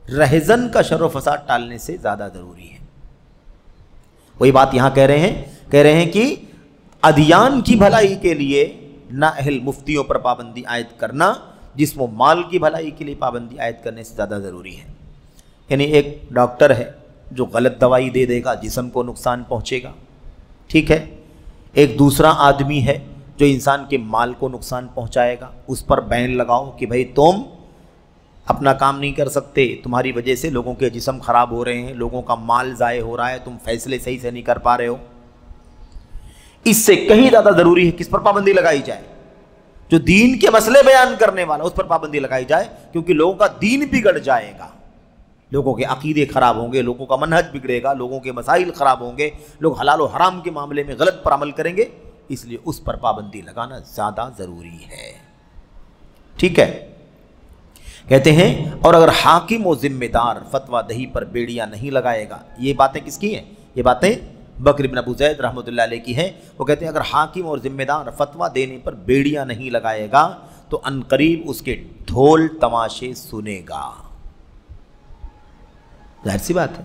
رہزن کا شر و فساد ٹالنے سے زیادہ ضروری ہے۔ وہی بات یہاں کہہ رہے ہیں کہ ادیان کی بھلائی کے لیے نااہل مفتیوں پر پابندی عائد کرنا جسم و مال کی بھلائی کے لیے پابندی عائد کرنے سے زیادہ ضروری ہے۔ یعنی ایک ڈاکٹر ہے جو غلط دوائی دے دے گا، جسم کو نقصان پہنچے گا، ٹھیک ہے۔ ایک دوسرا آدمی ہے جو انسان کے مال کو نقصان پہنچائے گا، اس پر بین لگاؤ کہ بھائی تم اپنا کام نہیں کر سکتے، تمہاری وجہ سے لوگوں کے جسم خراب ہو رہے ہیں، لوگوں کا مال ضائع ہو رہا ہے، تم فیصلے صحیح سے نہیں کر پا رہے ہو۔ اس سے کہیں زیادہ ضروری ہے کس پر پابندی لگائی جائے؟ جو دین کے مسئلے بیان کرنے والا، اس پر پابندی لگائی جائے، کیونکہ لوگوں کا دین بگڑ جائے گا، لوگوں کے عقیدے خراب ہوں گے، لوگوں کا منہج بگڑے گا، لوگوں کے مسائل خراب ہوں گے، لوگ حلال و حرام کے معاملے میں غلط پر عمل کریں گے، اس لیے اس پر پابندی لگانا زیادہ ضروری ہے، ٹھیک ہے۔ کہتے ہیں اور اگر حاکم و ذمہ دار فتویٰ دہی پر بیڑیاں نہیں لگائے گا، یہ باتیں کس کی ہیں؟ یہ باتیں بکر بن ابو زید رحمۃ اللہ علیہ کی ہیں۔ وہ کہتے ہیں اگر حاکم اور ذمہ دار فتویٰ دینے پر بیڑیاں نہیں لگائے گا تو عنقریب اس کے ڈھول تماشے سنے گا۔ ظاہر سی بات ہے،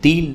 3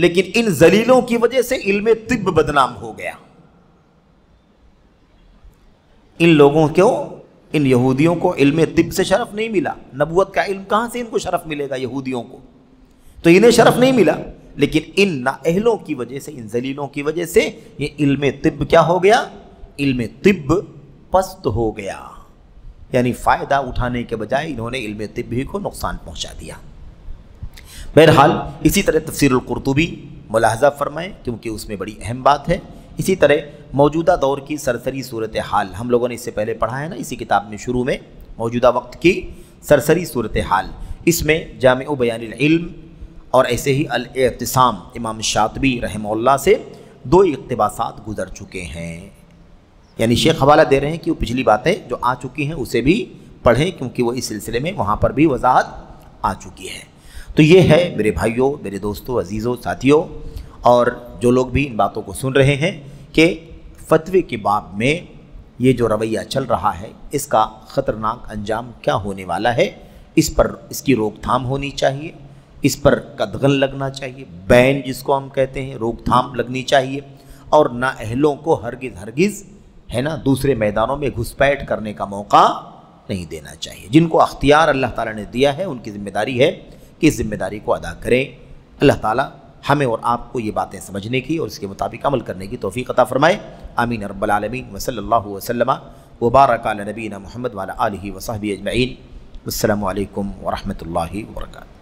لیکن ان ذلیلوں کی وجہ سے علم طب بدنام ہو گیا۔ ان لوگوں کو، ان یہودیوں کو علم طب سے شرف نہیں ملا۔ نبوت کا علم کہاں سے ان کو شرف ملے گا؟ یہودیوں کو تو انہیں شرف نہیں ملا، لیکن ان نااہلوں کی وجہ سے، ان ذلیلوں کی وجہ سے یہ علم طب کیا ہو گیا؟ علم طب پست ہو گیا، یعنی فائدہ اٹھانے کے بجائے انہوں نے علم طب ہی کو نقصان پہنچا دیا۔ بہرحال اسی طرح تفسیر القرطبی ملاحظہ فرمائیں کیونکہ اس میں بڑی اہم بات ہے۔ اسی طرح موجودہ دور کی سرسری صورتحال ہم لوگوں نے اس سے پہلے پڑھا ہے نا، اسی کتاب میں شروع میں موجودہ وقت کی سرسری صورتحال، اس میں جامع بیان العلم اور ایسے ہی الاعتصام امام شاطبی رحمہ اللہ سے 2 اقتباسات گزر چکے ہیں، یعنی شیخ حوالہ دے رہے ہیں کہ وہ پچھلی باتیں جو آ چکی ہیں اسے بھی پڑھیں کیونکہ وہ اس سلسلے میں وہاں پر بھی وضاحت آ چکی ہے۔ تو یہ ہے میرے بھائیوں، میرے دوستوں، عزیزوں، ساتھیوں، اور جو لوگ بھی ان باتوں کو سن رہے ہیں کہ فتوے کے باب میں یہ جو رویہ چل رہا ہے اس کا خطرناک انجام کیا ہونے والا ہے، اس پر اس کی روک تھام ہونی چاہیے، اس پر قدغن لگنا چاہیے، بین جس کو ہم کہتے ہیں، روک تھام لگنی چاہیے، اور نااہلوں کو ہرگز ہے نا دوسرے میدانوں میں گھسپیٹ کرنے کا موقع نہیں دینا چاہیے۔ جن کو اختیار اللہ تعالیٰ نے دیا ہے ان کی ذمہ داری ہے کہ اس ذمہ داری کو ادا کریں۔ اللہ تعالیٰ ہمیں اور آپ کو یہ باتیں سمجھنے کی اور اس کے مطابق عمل کرنے کی توفیق عطا فرمائے، آمین رب العالمین۔ وصلی اللہ وسلم وبارک علی نبینا محمد وعلی آلہ وصحبہ اجمعین۔ السلام علیکم ورحمۃ اللہ وبرکاتہ۔